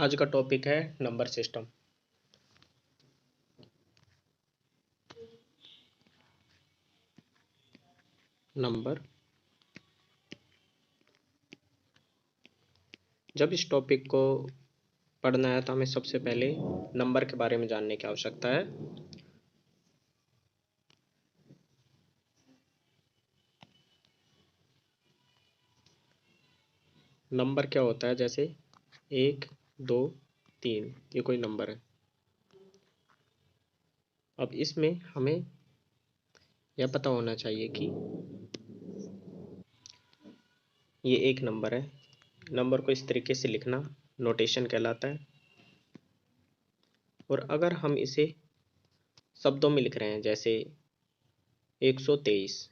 आज का टॉपिक है नंबर सिस्टम। नंबर। जब इस टॉपिक को पढ़ना है तो हमें सबसे पहले नंबर के बारे में जानने की आवश्यकता है। नंबर क्या होता है? जैसे 1, 2, 3 ये कोई नंबर है। अब इसमें हमें यह पता होना चाहिए कि ये एक नंबर है। नंबर को इस तरीके से लिखना नोटेशन कहलाता है। और अगर हम इसे शब्दों में लिख रहे हैं जैसे 123,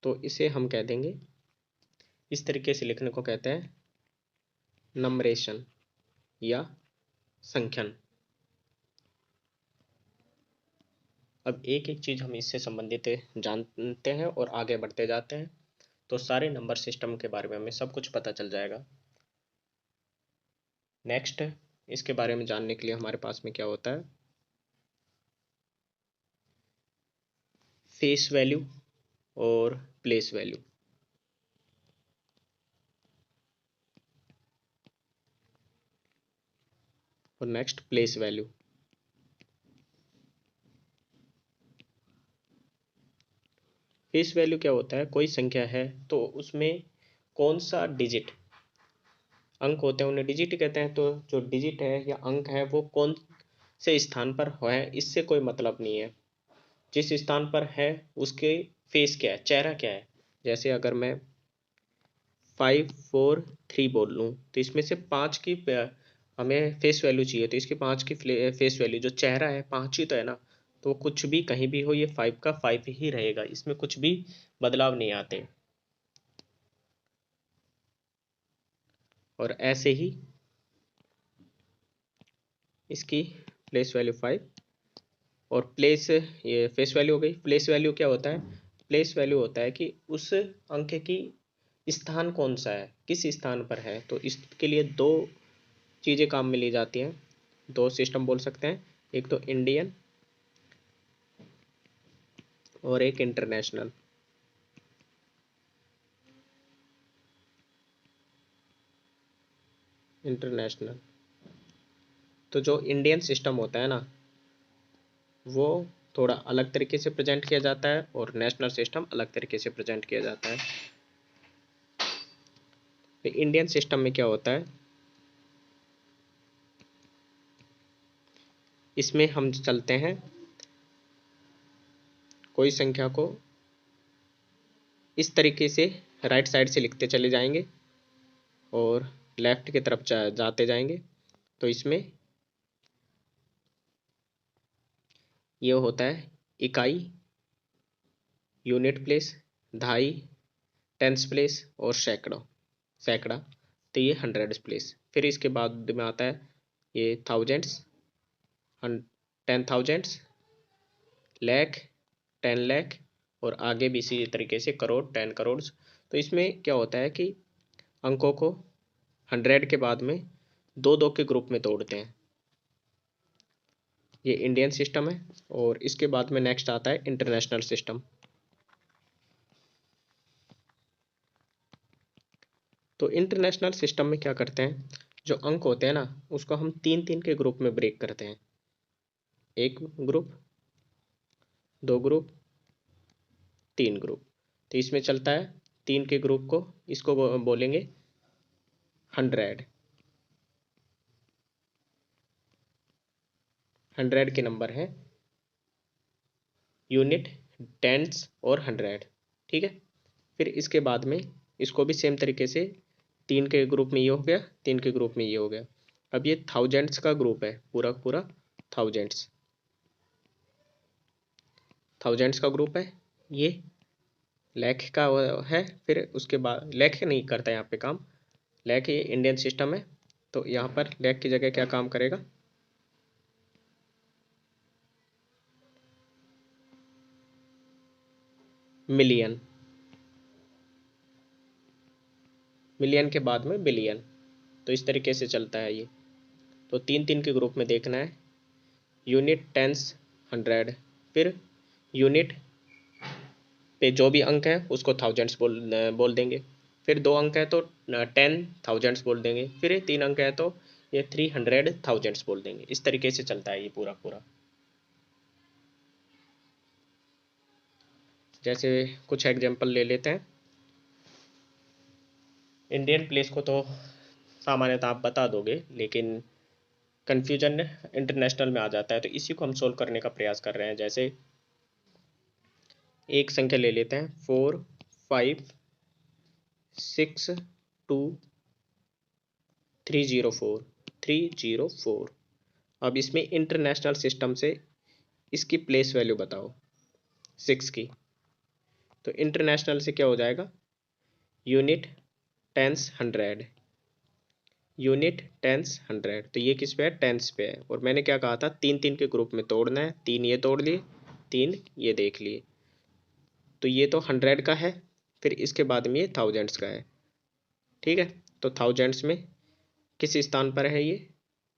तो इसे हम कह देंगे, इस तरीके से लिखने को कहते हैं नंबरेशन या संख्यन। अब एक एक चीज हम इससे संबंधित जानते हैं और आगे बढ़ते जाते हैं तो सारे नंबर सिस्टम के बारे में हमें सब कुछ पता चल जाएगा। नेक्स्ट, इसके बारे में जानने के लिए हमारे पास में क्या होता है? फेस वैल्यू और प्लेस वैल्यू। और next place value. Face value क्या होता है? कोई संख्या है तो उसमें कौन सा डिजिट, अंक होते हैं उन्हें डिजिट कहते हैं। तो जो डिजिट है या अंक है वो कौन से स्थान पर है इससे कोई मतलब नहीं है। जिस स्थान पर है उसके फेस क्या है, चेहरा क्या है। जैसे अगर मैं 543 बोल लूँ तो इसमें से 5 की हमें फेस वैल्यू चाहिए, तो इसकी 5 की फेस वैल्यू जो चेहरा है 5 ही तो है ना। तो कुछ भी कहीं भी हो ये 5 का 5 ही रहेगा, इसमें कुछ भी बदलाव नहीं आते। और ऐसे ही इसकी प्लेस वैल्यू 5 और प्लेस, ये फेस वैल्यू हो गई। प्लेस वैल्यू क्या होता है? प्लेस वैल्यू होता है कि उस अंक की स्थान कौन सा है, किस स्थान पर है। तो इसके लिए दो चीज़ें काम में ली जाती हैं, दो सिस्टम बोल सकते हैं। एक तो इंडियन और एक इंटरनेशनल। इंटरनेशनल। तो जो इंडियन सिस्टम होता है ना वो थोड़ा अलग तरीके से प्रेजेंट किया जाता है और नेशनल सिस्टम अलग तरीके से प्रेजेंट किया जाता है। तो इंडियन सिस्टम में क्या होता है, इसमें हम चलते हैं कोई संख्या को इस तरीके से राइट साइड से लिखते चले जाएंगे और लेफ्ट की तरफ जाते जाएंगे। तो इसमें ये होता है इकाई, यूनिट प्लेस, दहाई, टेंस प्लेस और सैकड़ा। तो ये हंड्रेड प्लेस। फिर इसके बाद में आता है ये थाउजेंड्स, 10,000, लाख, 10 लाख और आगे भी इसी तरीके से करोड़, 10 करोड़। तो इसमें क्या होता है कि अंकों को 100 के बाद में दो दो के ग्रुप में तोड़ते हैं। ये इंडियन सिस्टम है। और इसके बाद में नेक्स्ट आता है इंटरनेशनल सिस्टम। तो इंटरनेशनल सिस्टम में क्या करते हैं, जो अंक होते हैं ना उसको हम तीन तीन के ग्रुप में ब्रेक करते हैं। एक ग्रुप, दो ग्रुप, तीन ग्रुप। तो इसमें चलता है तीन के ग्रुप को, इसको बोलेंगे 100। 100 के नंबर हैं यूनिट, टेंस और 100। ठीक है। फिर इसके बाद में इसको भी सेम तरीके से तीन के ग्रुप में ये हो गया, तीन के ग्रुप में ये हो गया। अब ये थाउजेंड्स का ग्रुप है, पूरा पूरा थाउजेंड्स, थाउजेंड्स का ग्रुप है। ये लाख का है। फिर उसके बाद लाख नहीं करता यहाँ पे काम, लाख ये इंडियन सिस्टम है। तो यहाँ पर लाख की जगह क्या काम करेगा, मिलियन, मिलियन के बाद में बिलियन। तो इस तरीके से चलता है ये। तो तीन तीन के ग्रुप में देखना है। Unit, tens, hundred. फिर यूनिट पे जो भी अंक है उसको थाउजेंड्स बोल देंगे। फिर 2 अंक है तो 10 थाउजेंड्स बोल देंगे। फिर 3 अंक है तो ये 300 थाउजेंड्स बोल देंगे। इस तरीके से चलता है ये पूरा पूरा। जैसे कुछ एग्जांपल ले लेते हैं। इंडियन प्लेस को तो सामान्यतः आप बता दोगे, लेकिन कन्फ्यूजन इंटरनेशनल में आ जाता है, तो इसी को हम सोल्व करने का प्रयास कर रहे हैं। जैसे एक संख्या ले लेते हैं 4562304। अब इसमें इंटरनेशनल सिस्टम से इसकी प्लेस वैल्यू बताओ 6 की। तो इंटरनेशनल से क्या हो जाएगा, unit, tens, hundred. Unit, tens, hundred. तो ये किस पे है, टेंस पे है। और मैंने क्या कहा था, तीन तीन के ग्रुप में तोड़ना है। 3 ये तोड़ लिए, 3 ये देख लिए। तो ये तो 100 का है, फिर इसके बाद में ये थाउजेंड्स का है। ठीक है, तो थाउजेंड्स में किस स्थान पर है ये,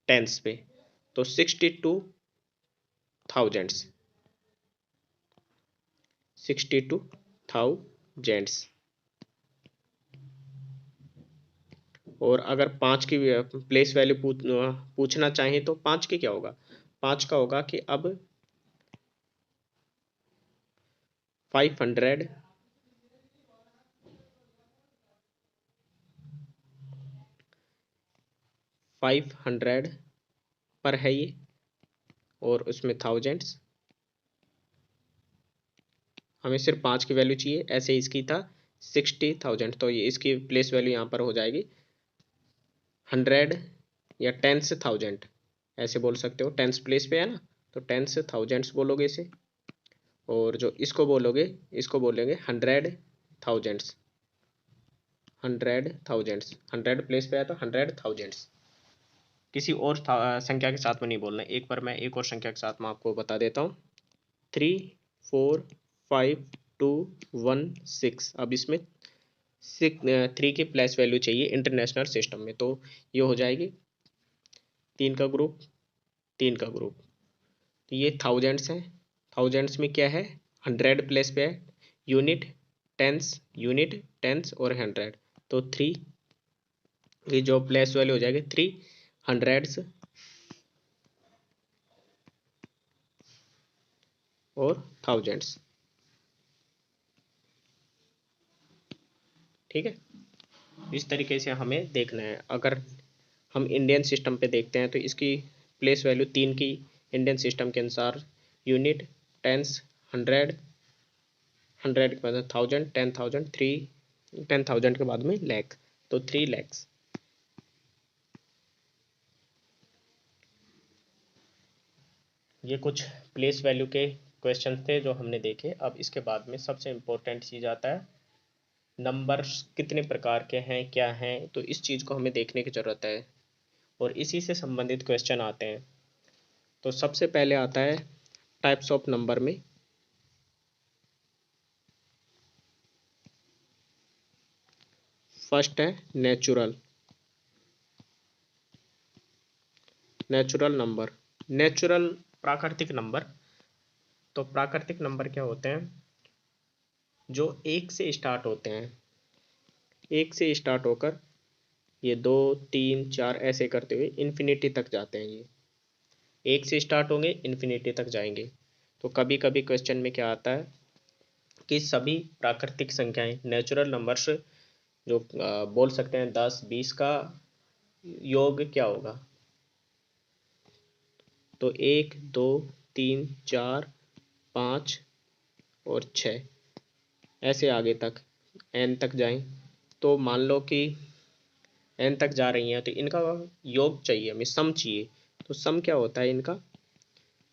टेंस पे। तो 62 थाउजेंड्स, 62 थाउजेंड्स। और अगर 5 की प्लेस वैल्यू पूछना चाहें तो 5 की क्या होगा, 5 का होगा कि अब 500 पर है ये, और उसमें थाउजेंड्स। हमें सिर्फ 5 की वैल्यू चाहिए। ऐसे इसकी था 60,000, तो ये इसकी प्लेस वैल्यू यहाँ पर हो जाएगी 100 या टेंस थाउजेंड, ऐसे बोल सकते हो। टेंस प्लेस पे है ना, तो टेंस थाउजेंड्स बोलोगे इसे। और जो इसको बोलोगे, इसको बोलेंगे 100,000। 100,000, 100 प्लेस पे है तो 100,000। किसी और संख्या के साथ में नहीं बोलना। एक बार मैं एक और संख्या के साथ में आपको बता देता हूँ। 34521 अब इसमें 3 की प्लेस वैल्यू चाहिए इंटरनेशनल सिस्टम में। तो ये हो जाएगी 3 का ग्रुप, 3 का ग्रुप। तो ये थाउजेंड्स है। थाउजेंड्स में क्या है, 100 प्लेस पे है। यूनिट, टेंस, यूनिट, टेंस और 100। तो 3 की जो प्लेस वैल्यू हो जाएगी 3 हंड्रेड्स और थाउजेंड्स। ठीक है, इस तरीके से हमें देखना है। अगर हम इंडियन सिस्टम पे देखते हैं तो इसकी प्लेस वैल्यू 3 की इंडियन सिस्टम के अनुसार यूनिट, टेंस, 100, 100 के बाद 1000, 10,000, 10,000 के बाद में लैख, तो 3 लैक्स। ये कुछ प्लेस वैल्यू के क्वेश्चन थे जो हमने देखे। अब इसके बाद में सबसे इम्पोर्टेंट चीज़ आता है, नंबर्स कितने प्रकार के हैं, क्या हैं, तो इस चीज़ को हमें देखने की ज़रूरत है। और इसी से संबंधित क्वेश्चन आते हैं। तो सबसे पहले आता है टाइप्स ऑफ नंबर में। फर्स्ट है नेचुरल, नेचुरल नंबर। नेचुरल प्राकृतिक नंबर। तो प्राकृतिक नंबर क्या होते हैं, जो 1 से स्टार्ट होते हैं। 1 से स्टार्ट होकर ये 2, 3, 4 ऐसे करते हुए इन्फिनिटी तक जाते हैं। ये 1 से स्टार्ट होंगे, इन्फिनिटी तक जाएंगे। तो कभी कभी क्वेश्चन में क्या आता है कि सभी प्राकृतिक संख्याएं, नेचुरल नंबर्स जो बोल सकते हैं 10, 20 का योग क्या होगा। तो 1, 2, 3, 4, 5 और 6 ऐसे आगे तक n तक जाएं। तो मान लो कि n तक जा रही हैं, तो इनका योग चाहिए हमें, सम चाहिए। तो सम क्या होता है इनका,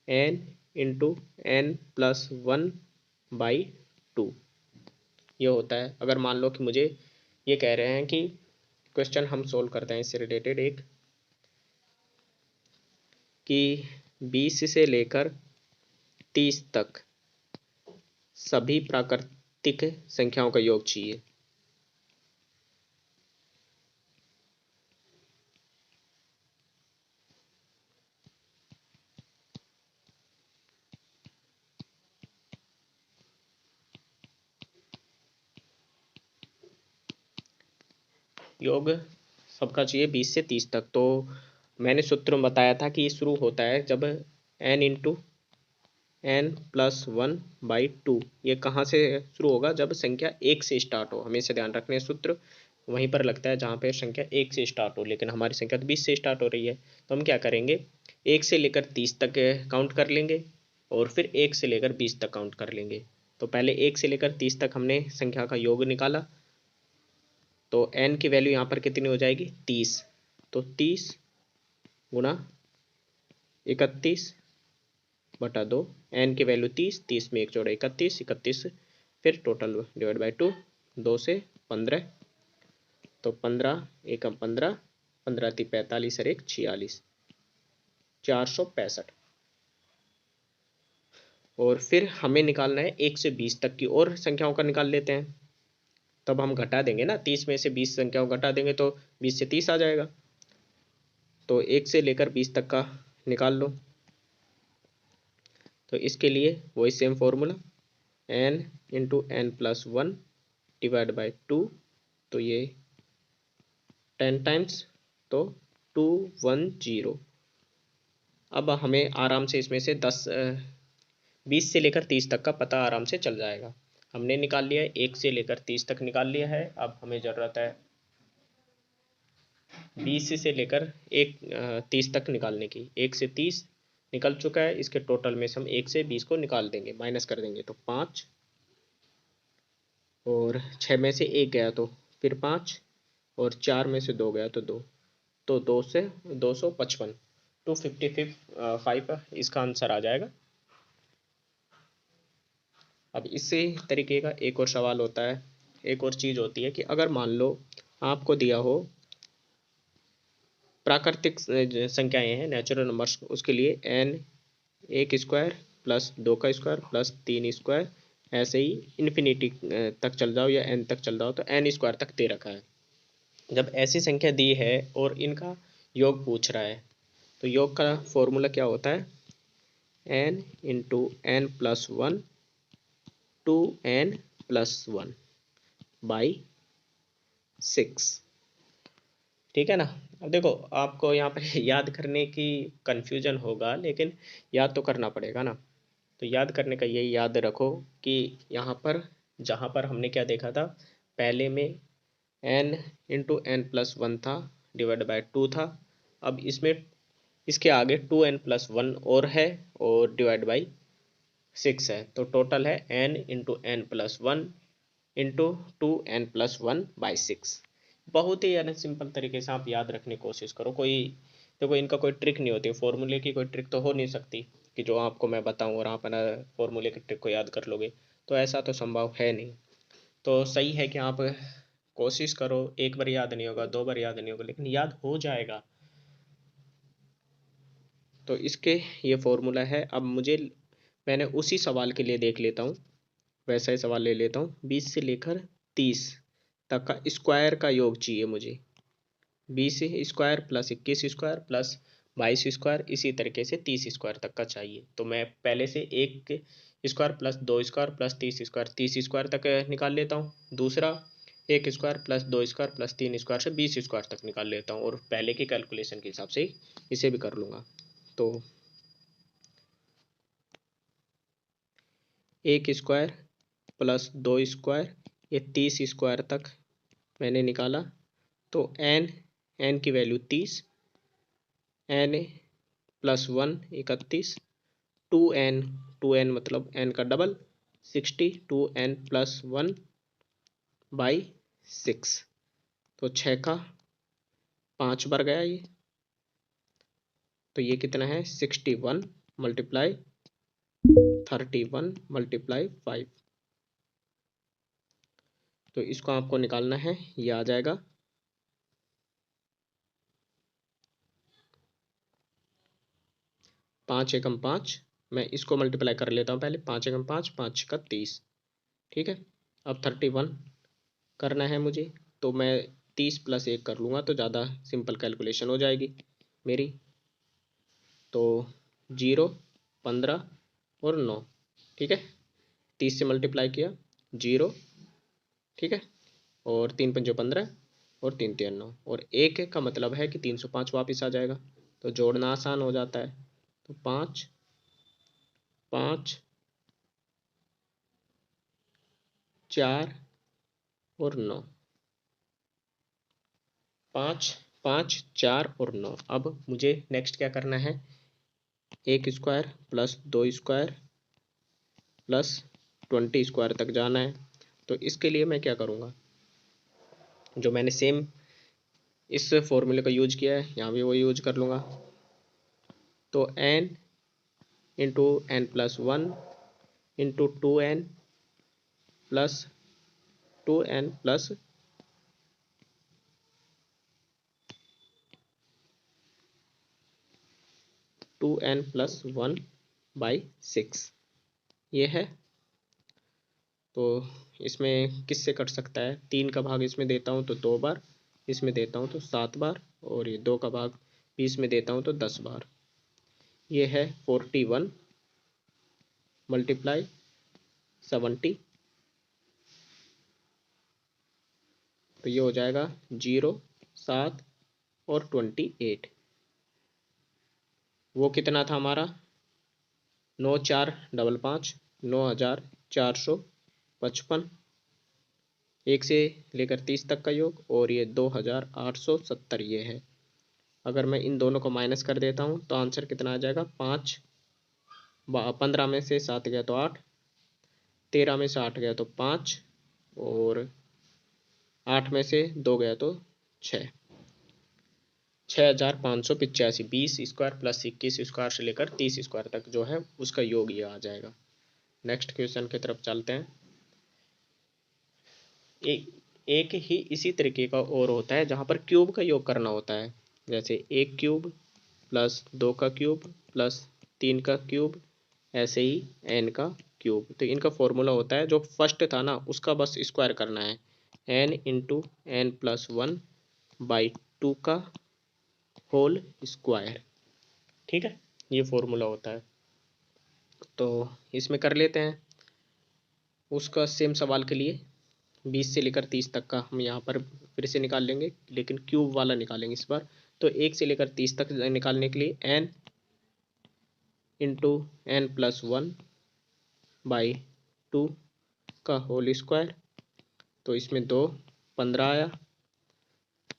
n इंटू n प्लस 1/2 ये होता है। अगर मान लो कि मुझे ये कह रहे हैं कि क्वेश्चन हम सोल्व करते हैं इससे रिलेटेड एक, कि 20 से लेकर 30 तक सभी प्राकृतिक संख्याओं का योग चाहिए। योग सबका चाहिए 20 से 30 तक। तो मैंने सूत्र में बताया था कि ये शुरू होता है जब n into N plus one by two. ये कहाँ से शुरू होगा? जब संख्या एक से स्टार्ट हो। हमेशा ध्यान रखना है, सूत्र वहीं पर लगता है जहाँ पे संख्या एक से स्टार्ट हो, लेकिन हमारी संख्या तो 20 से स्टार्ट हो रही है। तो हम क्या करेंगे, एक से लेकर 30 तक काउंट कर लेंगे और फिर एक से लेकर 20 तक काउंट कर लेंगे। तो पहले एक से लेकर 30 तक हमने संख्या का योग निकाला, तो n की वैल्यू यहाँ पर कितनी हो जाएगी? 30। तो 30 गुणा 31 बटा 2, n की वैल्यू 30, 30 में एक जोड़ा 31, 31 फिर टोटल डिवाइड बाई 2, 2 से 15, तो 15 एकम 15, 15 × 45 और 1 46, 465। और फिर हमें निकालना है 1 से 20 तक की और संख्याओं का निकाल लेते हैं। तब हम घटा देंगे ना, 30 में से 20 संख्याओं घटा देंगे तो 20 से 30 आ जाएगा। तो 1 से लेकर 20 तक का निकाल लो। तो इसके लिए वही same formula, n into N plus one divide by 2, तो ये 10 टाइम्स, तो 210। अब हमें आराम से इसमें से 20 से लेकर 30 तक का पता आराम से चल जाएगा। हमने निकाल लिया है, 1 से लेकर 30 तक निकाल लिया है। अब हमें ज़रूरत है 20 से लेकर 30 तक निकालने की। 1 से 30 निकल चुका है, इसके टोटल में से हम 1 से 20 को निकाल देंगे, माइनस कर देंगे, तो 5, और 6 में से 1 गया तो फिर 5, और 4 में से 2 गया तो 2, तो 2 से 255, 255 इसका आंसर आ जाएगा। अब इसी तरीके का एक और सवाल होता है, एक और चीज़ होती है कि अगर मान लो आपको दिया हो प्राकृतिक संख्याएं हैं, नेचुरल नंबर्स, उसके लिए n एक स्क्वायर प्लस 2 का स्क्वायर प्लस 3 स्क्वायर, ऐसे ही इन्फिनिटी तक चल जाओ या n तक चल जाओ, तो n स्क्वायर तक दे रखा है। जब ऐसी संख्या दी है और इनका योग पूछ रहा है, तो योग का फॉर्मूला क्या होता है? n into N plus one two n plus one by 6। ठीक है ना? अब देखो, आपको यहाँ पर याद करने की कन्फ्यूजन होगा, लेकिन याद तो करना पड़ेगा ना। तो याद करने का यही याद रखो कि यहाँ पर जहाँ पर हमने क्या देखा था, पहले में n into N plus one था, डिवाइड बाय 2 था। अब इसमें इसके आगे 2n प्लस वन और है, और डिवाइड बाई 6 है। तो टोटल है n into N plus one into 2n plus one by 6। बहुत ही यानी सिंपल तरीके से आप याद रखने की कोशिश करो। कोई देखो, इनका कोई ट्रिक नहीं होती, फॉर्मूले की कोई ट्रिक तो हो नहीं सकती कि जो आपको मैं बताऊं और आप ना फॉर्मूले की ट्रिक को याद कर लोगे, तो ऐसा तो संभव है नहीं। तो सही है कि आप कोशिश करो, एक बार याद नहीं होगा, 2 बार याद नहीं होगा, लेकिन याद हो जाएगा। तो इसके ये फॉर्मूला है। अब मैंने उसी सवाल के लिए देख लेता हूँ, वैसा ही सवाल ले लेता हूँ। 20 से लेकर 30 तक का स्क्वायर का योग चाहिए मुझे। 20 square plus 21 square plus 22 square, इसी तरीके से 30 स्क्वायर तक का चाहिए। तो मैं पहले से 1 square plus 2 square plus 30 square तक निकाल लेता हूँ। दूसरा 1 square plus 2 square plus 3 square से 20 स्क्वायर तक निकाल लेता हूँ, और पहले की कैलकुलेशन के हिसाब से ही इसे भी कर लूँगा। तो 1 स्क्वायर प्लस 2 स्क्वायर, ये 30 स्क्वायर तक मैंने निकाला। तो n की value 30, n plus one 31, 2n मतलब n का double 60, 2n plus one by 6, तो 6 का 5 बार गया ये, तो ये कितना है 61 मल्टीप्लाई 31 मल्टीप्लाई 5। तो इसको आपको निकालना है, ये आ जाएगा 5 एकम 5। मैं इसको मल्टीप्लाई कर लेता हूँ पहले, 5 एकम 5, 5 का 30। ठीक है, अब 31 करना है मुझे, तो मैं 30 + 1 कर लूँगा तो ज़्यादा सिंपल कैलकुलेशन हो जाएगी मेरी। तो 0, 15 और 9, ठीक है। 30 से मल्टीप्लाई किया 0, ठीक है, और 3 पंजे 15 और 3 तिया 9, और 1 का मतलब है कि 305 वापस आ जाएगा, तो जोड़ना आसान हो जाता है। तो 5, 5, 4 और 9, 5, 5, 4 और 9। अब मुझे नेक्स्ट क्या करना है, 1 square plus 2 square plus 20 square तक जाना है। तो इसके लिए मैं क्या करूँगा, जो मैंने सेम इस फॉर्मूले का यूज किया है यहाँ भी वो यूज कर लूँगा। तो n into n+1 into 2n plus 2n plus 2n+1/6 ये है। तो इसमें किससे कट सकता है, 3 का भाग इसमें देता हूँ तो 2 बार, इसमें देता हूँ तो 7 बार, और ये 2 का भाग 20 में देता हूँ तो 10 बार। ये है 41 मल्टीप्लाई 70, तो ये हो जाएगा 0, 7 और 28। वो कितना था हमारा, 9455, 9455, 1 से लेकर 30 तक का योग, और ये 2870 ये है। अगर मैं इन दोनों को माइनस कर देता हूँ तो आंसर कितना आ जाएगा, 5, 15 में से 7 गया तो 8, 13 में से 8 गया तो 5, और 8 में से 2 गया तो 6, 6585। 20 स्क्वायर प्लस 21 स्क्वायर से लेकर 30 स्क्वायर तक जो है उसका योग ये आ जाएगा। नेक्स्ट क्वेश्चन की तरफ चलते हैं। एक ही इसी तरीके का और होता है जहाँ पर क्यूब का योग करना होता है, जैसे 1 क्यूब प्लस 2 का क्यूब प्लस 3 का क्यूब, ऐसे ही n का क्यूब। तो इनका फॉर्मूला होता है, जो फर्स्ट था ना उसका बस स्क्वायर करना है, n इंटू n+1/2 का होल स्क्वायर, ठीक है, ये फॉर्मूला होता है। तो इसमें कर लेते हैं उसका सेम सवाल के लिए। 20 से लेकर 30 तक का हम यहाँ पर फिर से निकाल लेंगे, लेकिन क्यूब वाला निकालेंगे इस बार। तो 1 से लेकर 30 तक निकालने के लिए n इंटू n+1/2 का होल स्क्वायर, तो इसमें 2 15 आया,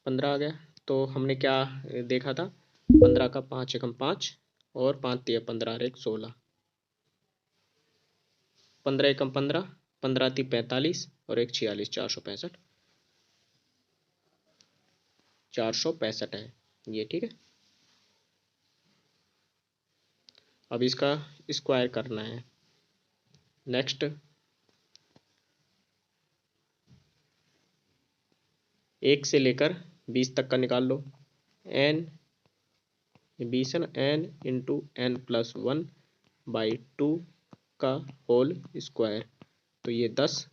15 आ गया। तो हमने क्या देखा था, 15 का 5 एकम 5 और 5 तिया 15 और 1 16, 15 एकम 15, 15 ती 45 और 1 46, 465, 465 है ये, ठीक है। अब इसका स्क्वायर करना है। नेक्स्ट 1 से लेकर 20 तक का निकाल लो, n 20 है ना, n इंटू n+1/2 का होल स्क्वायर, तो ये 10,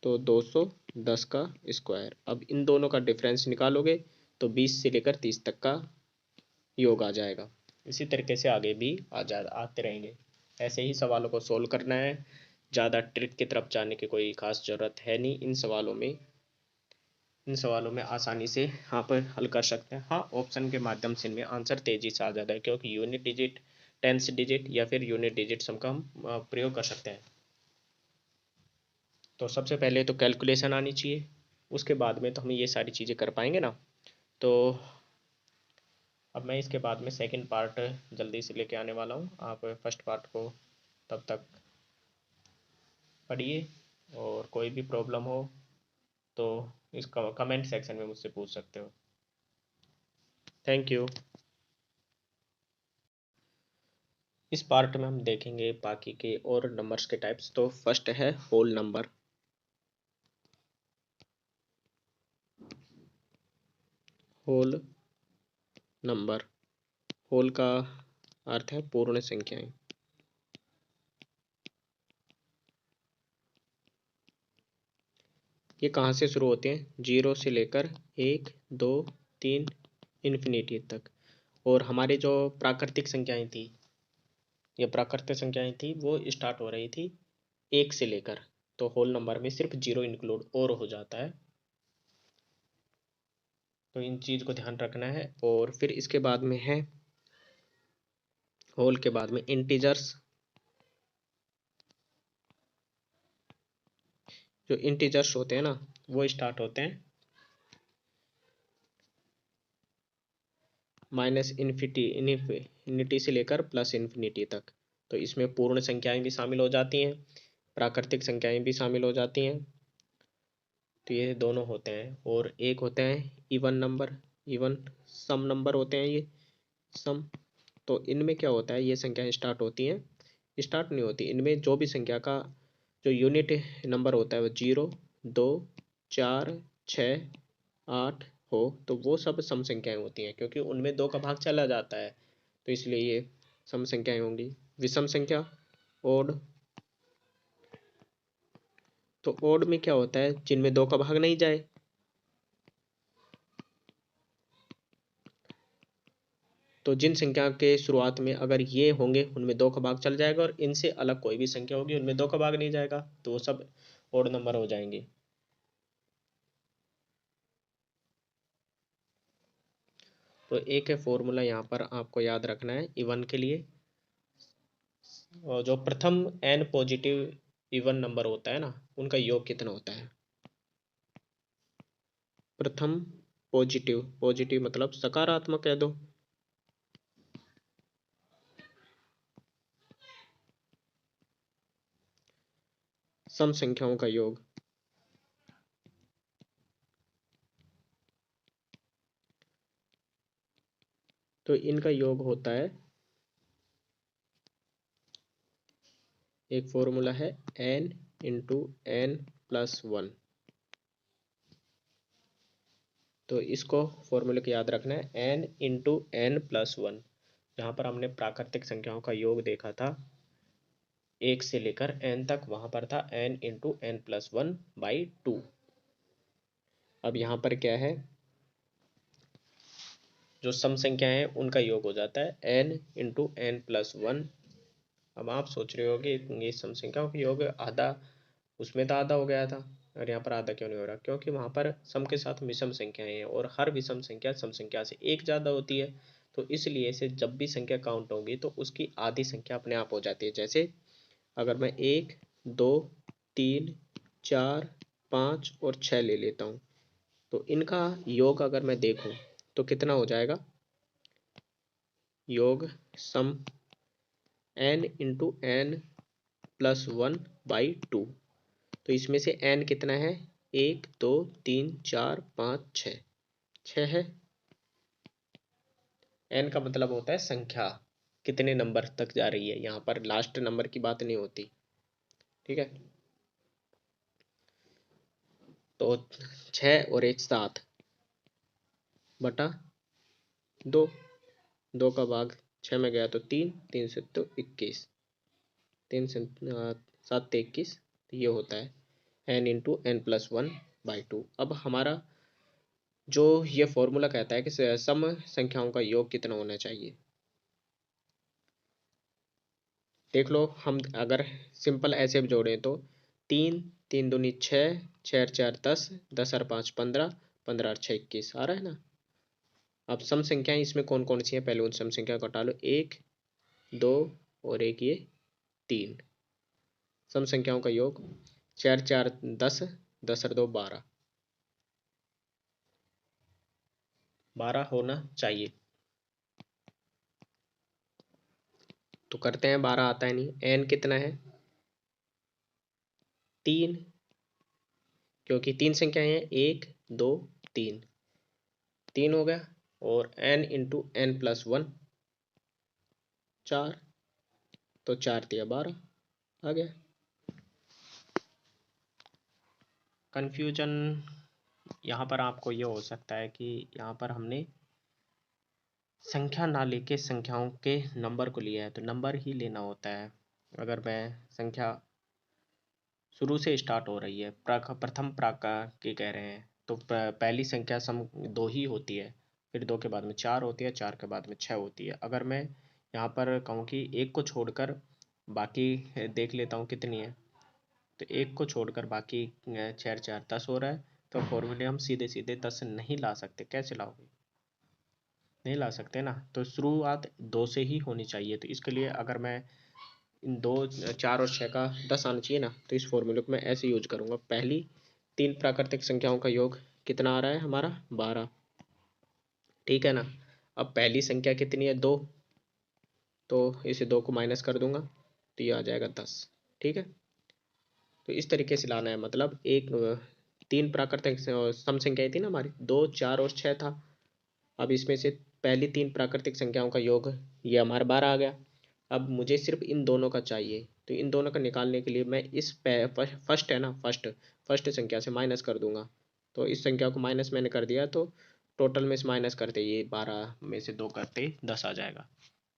तो 210 का स्क्वायर। अब इन दोनों का डिफरेंस निकालोगे तो 20 से लेकर 30 तक का योग आ जाएगा। इसी तरीके से आगे भी आते रहेंगे। ऐसे ही सवालों को सोल्व करना है, ज़्यादा ट्रिक की तरफ जाने की कोई खास ज़रूरत है नहीं। इन सवालों में आसानी से आप हल कर सकते हैं। हाँ, ऑप्शन के माध्यम से इनमें आंसर तेजी से आ जाता है, क्योंकि यूनिट डिजिट, टेंस डिजिट या फिर यूनिट डिजिट सम का हम प्रयोग कर सकते हैं। तो सबसे पहले तो कैलकुलेशन आनी चाहिए, उसके बाद में तो हम ये सारी चीज़ें कर पाएंगे ना। तो अब मैं इसके बाद में सेकंड पार्ट जल्दी से लेके आने वाला हूँ। आप फर्स्ट पार्ट को तब तक पढ़िए, और कोई भी प्रॉब्लम हो तो इस कमेंट सेक्शन में मुझसे पूछ सकते हो। Thank you. इस पार्ट में हम देखेंगे बाकी के और नंबर्स के टाइप्स। तो फर्स्ट है whole number. Whole number, whole का अर्थ है पूर्ण संख्याएं। ये कहाँ से शुरू होते हैं, 0 से लेकर 1 2 3 इन्फिनिटी तक। और हमारे जो प्राकृतिक संख्याएं थी, ये प्राकृतिक संख्याएं थी वो स्टार्ट हो रही थी 1 से लेकर, तो होल नंबर में सिर्फ 0 इंक्लूड और हो जाता है। तो इन चीज को ध्यान रखना है। और फिर इसके बाद में है होल के बाद में इंटीजर्स। जो इंटीजर्स होते हैं ना, वो स्टार्ट होते हैं माइनस इन्फिनिटी से लेकर प्लस इन्फिनिटी तक। तो इसमें पूर्ण संख्याएं भी शामिल हो जाती हैं, प्राकृतिक संख्याएं भी शामिल हो जाती हैं। तो ये दोनों होते हैं। और एक होते हैं इवन नंबर, इवन सम नंबर होते हैं ये सम। तो इनमें क्या होता है, ये संख्याएं स्टार्ट होती हैं, स्टार्ट नहीं होती, इनमें जो भी संख्या का जो यूनिट नंबर होता है वो 0 2 4 6 8 हो, तो वो सब सम संख्याएं होती हैं, क्योंकि उनमें 2 का भाग चला जाता है, तो इसलिए ये सम संख्याएं होंगी। विषम संख्या ओड, तो ओड में क्या होता है, जिनमें 2 का भाग नहीं जाए। तो जिन संख्या के शुरुआत में अगर ये होंगे उनमें 2 का भाग चल जाएगा, और इनसे अलग कोई भी संख्या होगी उनमें 2 का भाग नहीं जाएगा, तो वो सब ओड नंबर हो जाएंगे। तो एक है फॉर्मूला यहाँ पर आपको याद रखना है इवन के लिए। और जो प्रथम n पॉजिटिव इवन नंबर होता है ना, उनका योग कितना होता है। प्रथम पॉजिटिव, पॉजिटिव मतलब सकारात्मक कह दो, सम संख्याओं का योग। तो इनका योग होता है, एक फॉर्मूला है n इंटू n प्लस 1। तो इसको फॉर्मूले को याद रखना है n इंटू n प्लस 1। जहाँ पर हमने प्राकृतिक संख्याओं का योग देखा था 1 से लेकर n तक, वहाँ पर था n इंटू n प्लस 1/2। अब यहाँ पर क्या है, जो सम संख्या है उनका योग हो जाता है n इंटू n प्लस 1। अब आप सोच रहे होगे ये सम संख्याओं का योग आधा, उसमें तो आधा हो गया था, और यहाँ पर आधा क्यों नहीं हो रहा, क्योंकि वहाँ पर सम के साथ विषम संख्याएं हैं, और हर विषम संख्या सम संख्या से एक ज़्यादा होती है। तो इसलिए से जब भी संख्या काउंट होगी तो उसकी आधी संख्या अपने आप हो जाती है। जैसे अगर मैं 1 2 3 4 5 और 6 ले लेता हूँ, तो इनका योग अगर मैं देखूँ तो कितना हो जाएगा, योग सम n इंटू n प्लस 1/2। तो इसमें से n कितना है, 1 2 3 4 5 6, 6 है। n का मतलब होता है संख्या कितने नंबर तक जा रही है, यहाँ पर लास्ट नंबर की बात नहीं होती, ठीक है। तो 6 और 1 7 बटा 2, 2 का भाग 6 में गया तो 3, 3 से तो 21, 3 से 7 21, तो ये होता है n इंटू n प्लस 1/2। अब हमारा जो ये फॉर्मूला कहता है कि सम संख्याओं का योग कितना होना चाहिए, देख लो। हम अगर सिंपल ऐसे भी जोड़ें तो 3 3 दूनी 6, 6 और 4 10, 10 और 5 15, 15 और 6 21 आ रहा है ना। अब सम संख्याएं इसमें कौन कौन सी हैं, पहले उन सम संख्या को हटा लो, 1 2 और एक ये 3। सम संख्याओं का योग 4 4 10, 10 और 2 12, 12 होना चाहिए। तो करते हैं, 12 आता है नहीं। n कितना है, 3, क्योंकि 3 संख्याएं हैं, 1 2 3, 3 हो गया। और n इंटू n प्लस 1 4, तो 4 तिया 12 आ गया। कन्फ्यूजन यहाँ पर आपको ये हो सकता है कि यहाँ पर हमने संख्या ना लेके संख्याओं के नंबर को लिया है, तो नंबर ही लेना होता है। अगर मैं संख्या शुरू से स्टार्ट हो रही है, प्रथम प्राक के कह रहे हैं, तो पहली संख्या सम 2 ही होती है, फिर 2 के बाद में 4 होती है, 4 के बाद में 6 होती है। अगर मैं यहाँ पर कहूँ कि 1 को छोड़कर बाकी देख लेता हूँ कितनी है, तो 1 को छोड़कर बाकी 6 4 10 हो रहा है, तो फॉर्मूले हम सीधे सीधे 10 नहीं ला सकते। कैसे लाओगे? नहीं ला सकते ना, तो शुरुआत 2 से ही होनी चाहिए। तो इसके लिए अगर मैं इन 2 4 और 6 का 10 आना चाहिए ना, तो इस फॉर्मूले को मैं ऐसे यूज करूंगा। पहली 3 प्राकृतिक संख्याओं का योग कितना आ रहा है हमारा? 12। ठीक है ना। अब पहली संख्या कितनी है? 2, तो इसे 2 को माइनस कर दूंगा तो ये आ जाएगा 10। ठीक है, तो इस तरीके से लाना है। मतलब एक 3 प्राकृतिक सम संख्याएं थी ना हमारी, 2 4 और 6 था। अब इसमें से पहली 3 प्राकृतिक संख्याओं का योग ये हमारा 12 आ गया। अब मुझे सिर्फ इन दोनों का चाहिए, तो इन दोनों का निकालने के लिए मैं इस फर्स्ट है ना, फर्स्ट संख्या से माइनस कर दूंगा। तो इस संख्या को माइनस मैंने कर दिया, तो टोटल में से माइनस करते ये 12 में से 2 करते 10 आ जाएगा।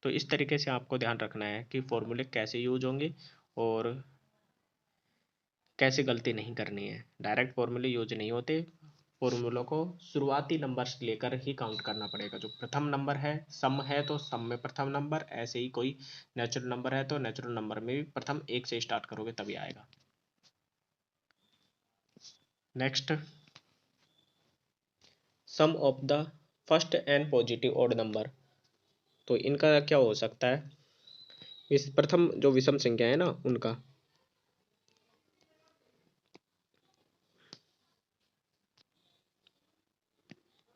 तो इस तरीके से आपको ध्यान रखना है कि फॉर्मूले कैसे यूज होंगे और कैसे गलती नहीं करनी है। डायरेक्ट फॉर्मूले यूज नहीं होते, फॉर्मूलों को शुरुआती नंबर से लेकर ही काउंट करना पड़ेगा। जो प्रथम नंबर है, सम है तो सम में प्रथम नंबर, ऐसे ही कोई नेचुरल नंबर है तो नेचुरल नंबर में भी प्रथम 1 से स्टार्ट करोगे तभी आएगा। Next, sum of the first and positive odd number. तो इनका क्या हो सकता है? इस प्रथम जो विषम संख्या है ना, उनका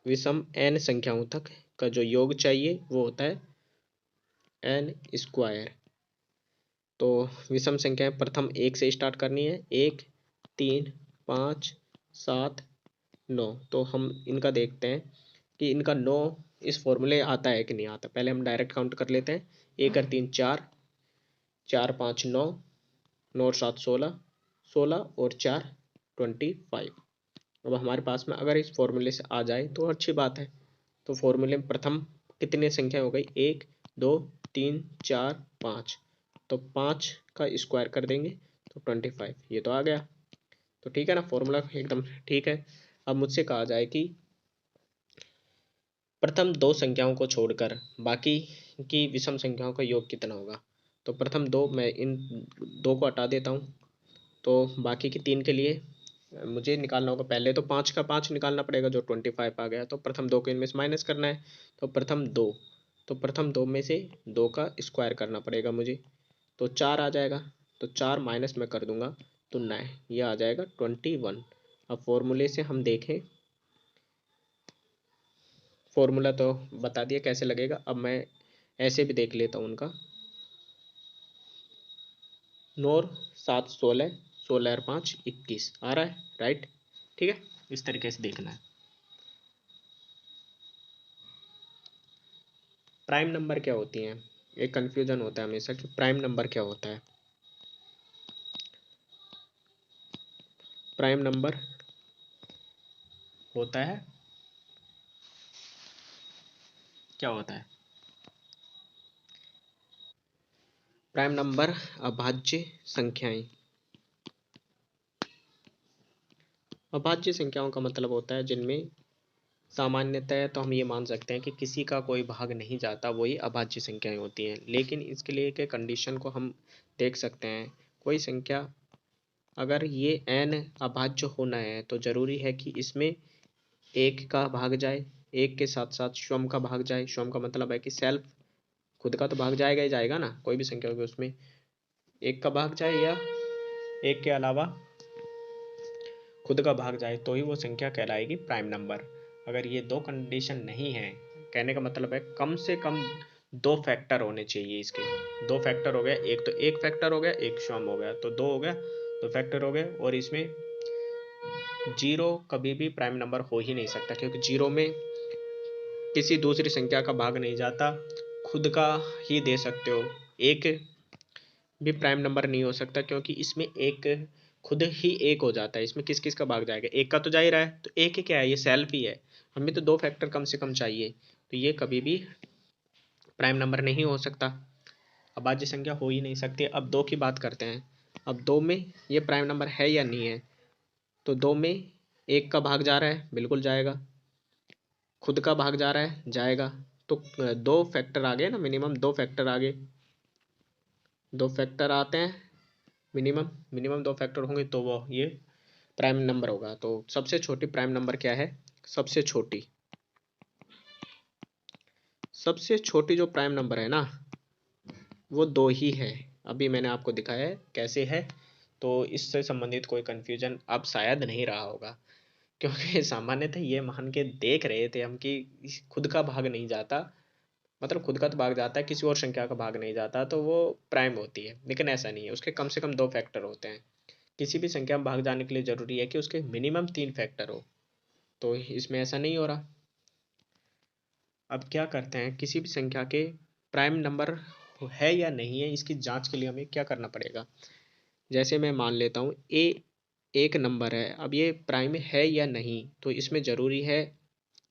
विषम n संख्याओं तक का जो योग चाहिए वो होता है n स्क्वायर। तो विषम संख्याएं प्रथम 1 से स्टार्ट करनी है, 1 3 5 7 9। तो हम इनका देखते हैं कि इनका 9 इस फॉर्मूले आता है कि नहीं आता। पहले हम डायरेक्ट काउंट कर लेते हैं। 1 और 3 4, 4 5 9, 9 और 7 16, 16 और 4 25। अब हमारे पास में अगर इस फॉर्मूले से आ जाए तो अच्छी बात है। तो फॉर्मूले में प्रथम कितनी संख्या हो गई? 1 2 3 4 5, तो 5 का स्क्वायर कर देंगे तो 25, ये तो आ गया। तो ठीक है ना, फॉर्मूला एकदम ठीक है। अब मुझसे कहा जाए कि प्रथम 2 संख्याओं को छोड़कर बाकी की विषम संख्याओं का योग कितना होगा। तो प्रथम 2 मैं इन 2 को हटा देता हूँ, तो बाकी की 3 के लिए मुझे निकालना होगा। पहले तो 5 का 5 निकालना पड़ेगा जो 25 आ गया, तो प्रथम 2 को इनमें से माइनस करना है। तो प्रथम 2 में से 2 का स्क्वायर करना पड़ेगा मुझे, तो 4 आ जाएगा। तो 4 माइनस में कर दूंगा तो 9, यह आ जाएगा 21। अब फॉर्मूले से हम देखें, फॉर्मूला तो बता दिया कैसे लगेगा। अब मैं ऐसे भी देख लेता हूँ उनका। 9 7 16, 16 और 5 21 आ रहा है, राइट। ठीक है, इस तरीके से देखना है। प्राइम नंबर क्या होती हैं? एक कन्फ्यूजन होता है हमेशा कि प्राइम नंबर क्या होता है। प्राइम नंबर होता है, क्या होता है? प्राइम नंबर अभाज्य संख्याएं। अभाज्य संख्याओं का मतलब होता है जिनमें सामान्यतः तो हम ये मान सकते हैं कि किसी का कोई भाग नहीं जाता, वही अभाज्य संख्याएं होती हैं। लेकिन इसके लिए एक कंडीशन को हम देख सकते हैं। कोई संख्या अगर ये n अभाज्य होना है तो जरूरी है कि इसमें एक का भाग जाए, एक के साथ साथ स्वयं का भाग जाए। स्वयं का मतलब है कि सेल्फ, खुद का तो भाग जाएगा ही जाएगा ना, कोई भी संख्या होगी उसमें एक का भाग जाए या एक के अलावा खुद का भाग जाए, तो ही वो संख्या कहलाएगी प्राइम नंबर। अगर ये 2 कंडीशन नहीं है, कहने का मतलब है कम से कम 2 फैक्टर होने चाहिए इसके। 2 फैक्टर हो गया, एक तो एक फैक्टर हो गया, एक स्वयं हो गया, तो 2 हो गया, 2 फैक्टर हो गए। और इसमें 0 कभी भी प्राइम नंबर हो ही नहीं सकता, क्योंकि 0 में किसी दूसरी संख्या का भाग नहीं जाता, खुद का ही दे सकते हो। एक भी प्राइम नंबर नहीं हो सकता, क्योंकि इसमें एक खुद ही एक हो जाता है। इसमें किस किस का भाग जाएगा? एक का तो जा ही रहा है, तो एक ही क्या है, ये सेल्फ ही है। हमें तो 2 फैक्टर कम से कम चाहिए, तो ये कभी भी प्राइम नंबर नहीं हो सकता, अभाज्य संख्या हो ही नहीं सकती। अब 2 की बात करते हैं। अब 2 में ये प्राइम नंबर है या नहीं है, तो 2 में 1 का भाग जा रहा है, बिल्कुल जाएगा। खुद का भाग जा रहा है, जाएगा। तो 2 फैक्टर आ गए ना, मिनिमम 2 फैक्टर आ गए। 2 फैक्टर आते हैं मिनिमम, मिनिमम 2 फैक्टर होंगे तो वो ये प्राइम नंबर होगा। तो सबसे छोटी प्राइम नंबर क्या है? सबसे छोटी जो प्राइम नंबर है ना, वो 2 ही है। अभी मैंने आपको दिखाया है कैसे है, तो इससे संबंधित कोई कंफ्यूजन अब शायद नहीं रहा होगा, क्योंकि सामान्यतः ये मान के देख रहे थे हम कि खुद का भाग नहीं जाता, मतलब खुद का तो भाग जाता है, किसी और संख्या का भाग नहीं जाता तो वो प्राइम होती है, लेकिन ऐसा नहीं है। उसके कम से कम 2 फैक्टर होते हैं। किसी भी संख्या में भाग जाने के लिए जरूरी है कि उसके मिनिमम 3 फैक्टर हो, तो इसमें ऐसा नहीं हो रहा। अब क्या करते हैं, किसी भी संख्या के प्राइम नंबर है या नहीं है, इसकी जांच के लिए हमें क्या करना पड़ेगा। जैसे मैं मान लेता हूँ ए एक नंबर है, अब ये प्राइम है या नहीं, तो इसमें ज़रूरी है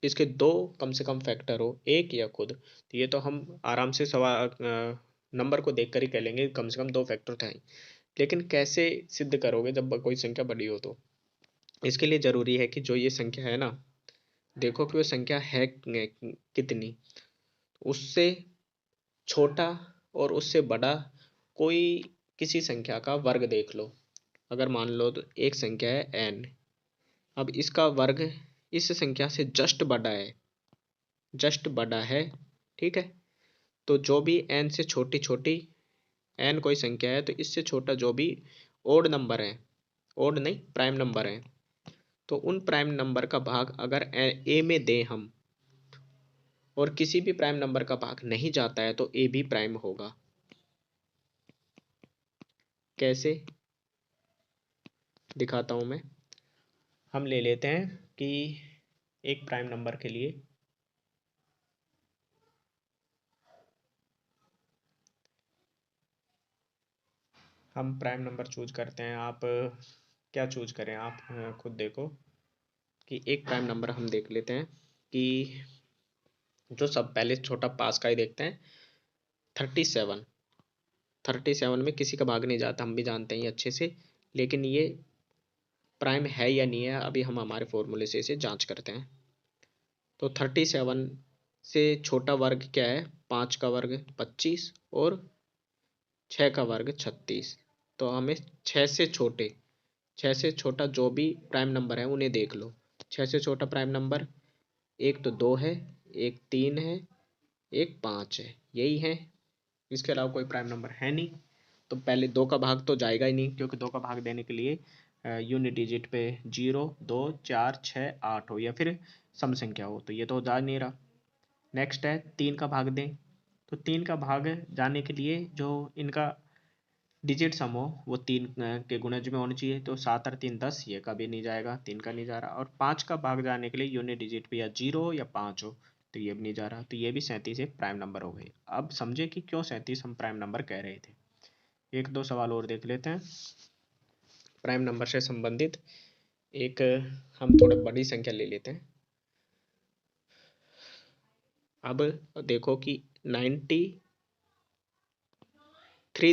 इसके 2 कम से कम फैक्टर हो, एक या खुद। तो ये तो हम आराम से नंबर को देख कर ही कह लेंगे कम से कम 2 फैक्टर थे। लेकिन कैसे सिद्ध करोगे जब कोई संख्या बड़ी हो? तो इसके लिए ज़रूरी है कि जो ये संख्या है ना, देखो कि वो संख्या है कितनी, उससे छोटा और उससे बड़ा कोई किसी संख्या का वर्ग देख लो। अगर मान लो तो एक संख्या है n, अब इसका वर्ग इस संख्या से जस्ट बड़ा है, जस्ट बड़ा है, ठीक है। तो जो भी n से छोटी छोटी n कोई संख्या है, तो इससे छोटा जो भी ओड नंबर है, ओड नहीं प्राइम नंबर है, तो उन प्राइम नंबर का भाग अगर a में दें हम, और किसी भी प्राइम नंबर का भाग नहीं जाता है, तो a भी प्राइम होगा। कैसे दिखाता हूं मैं। हम ले लेते हैं कि एक प्राइम नंबर के लिए हम प्राइम नंबर चूज करते हैं। आप क्या चूज करें, आप खुद देखो कि एक प्राइम नंबर हम देख लेते हैं कि जो सब पहले छोटा पास का ही देखते हैं। 37, 37 में किसी का भाग नहीं जाता, हम भी जानते हैं ये अच्छे से, लेकिन ये प्राइम है या नहीं है, अभी हम हमारे फॉर्मूले से इसे जांच करते हैं। तो 37 से छोटा वर्ग क्या है? 5 का वर्ग 25 और 6 का वर्ग 36। तो हमें 6 से छोटे, 6 से छोटा जो भी प्राइम नंबर है उन्हें देख लो। 6 से छोटा प्राइम नंबर एक तो 2 है, एक 3 है, एक 5 है, यही है। इसके अलावा कोई प्राइम नंबर है नहीं। तो पहले 2 का भाग तो जाएगा ही नहीं, क्योंकि 2 का भाग देने के लिए यूनिट डिजिट पे 0 2 4 6 8 हो या फिर सम संख्या हो, तो ये तो जा नहीं रहा। नेक्स्ट है 3 का भाग दें, तो 3 का भाग जाने के लिए जो इनका डिजिट सम हो वो 3 के गुणज में होनी चाहिए। तो 7 और 3 10, ये कभी नहीं जाएगा, 3 का नहीं जा रहा। और 5 का भाग जाने के लिए यूनिट डिजिट पे या 0 हो या 5 हो, तो ये भी नहीं जा रहा। तो ये भी 37 एक प्राइम नंबर हो गई। अब समझे कि क्यों 37 हम प्राइम नंबर कह रहे थे। एक दो सवाल और देख लेते हैं प्राइम नंबर से संबंधित। एक हम थोड़ा बड़ी संख्या ले लेते हैं। अब देखो कि 93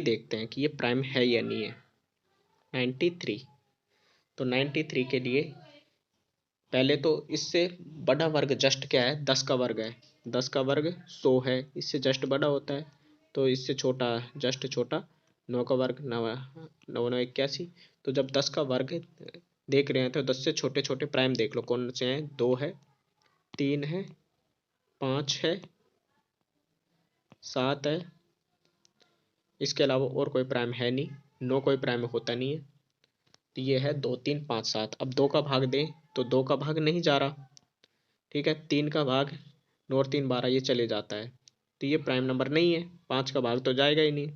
देखते हैं कि ये प्राइम है या नहीं है। 93, तो 93 के लिए पहले तो इससे बड़ा वर्ग जस्ट क्या है? 10 का वर्ग है। 10 का वर्ग 100 है, इससे जस्ट बड़ा होता है। तो इससे छोटा जस्ट छोटा 9 का वर्ग 9 9 9 81। तो जब 10 का वर्ग देख रहे हैं तो 10 से छोटे छोटे प्राइम देख लो कौन से हैं। 2 है, 3 है, 5 है, 7 है, इसके अलावा और कोई प्राइम है नहीं। 9 कोई प्राइम होता नहीं है। तो ये है 2 3 5 7। अब 2 का भाग दें तो 2 का भाग नहीं जा रहा, ठीक है। 3 का भाग 9 और 3 12, ये चले जाता है, तो ये प्राइम नंबर नहीं है। 5 का भाग तो जाएगा ही नहीं।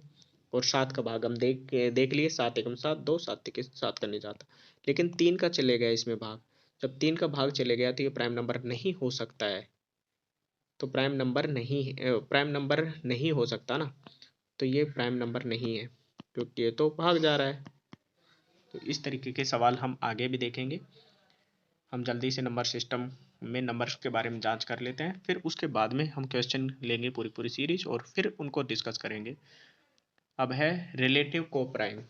और 7 का भाग हम देख लिए, 7 एकम 7 2, 7 तिक 7 का नहीं जाता। लेकिन 3 का चले गया इसमें भाग। जब 3 का भाग चले गया तो ये प्राइम नंबर नहीं हो सकता है। तो प्राइम नंबर नहीं हो सकता ना, तो ये प्राइम नंबर नहीं है, क्योंकि ये तो भाग जा रहा है। तो इस तरीके के सवाल हम आगे भी देखेंगे। हम जल्दी से नंबर सिस्टम में नंबर्स के बारे में जांच कर लेते हैं, फिर उसके बाद में हम क्वेश्चन लेंगे पूरी पूरी सीरीज और फिर उनको डिस्कस करेंगे। अब है रिलेटिव कोप्राइम।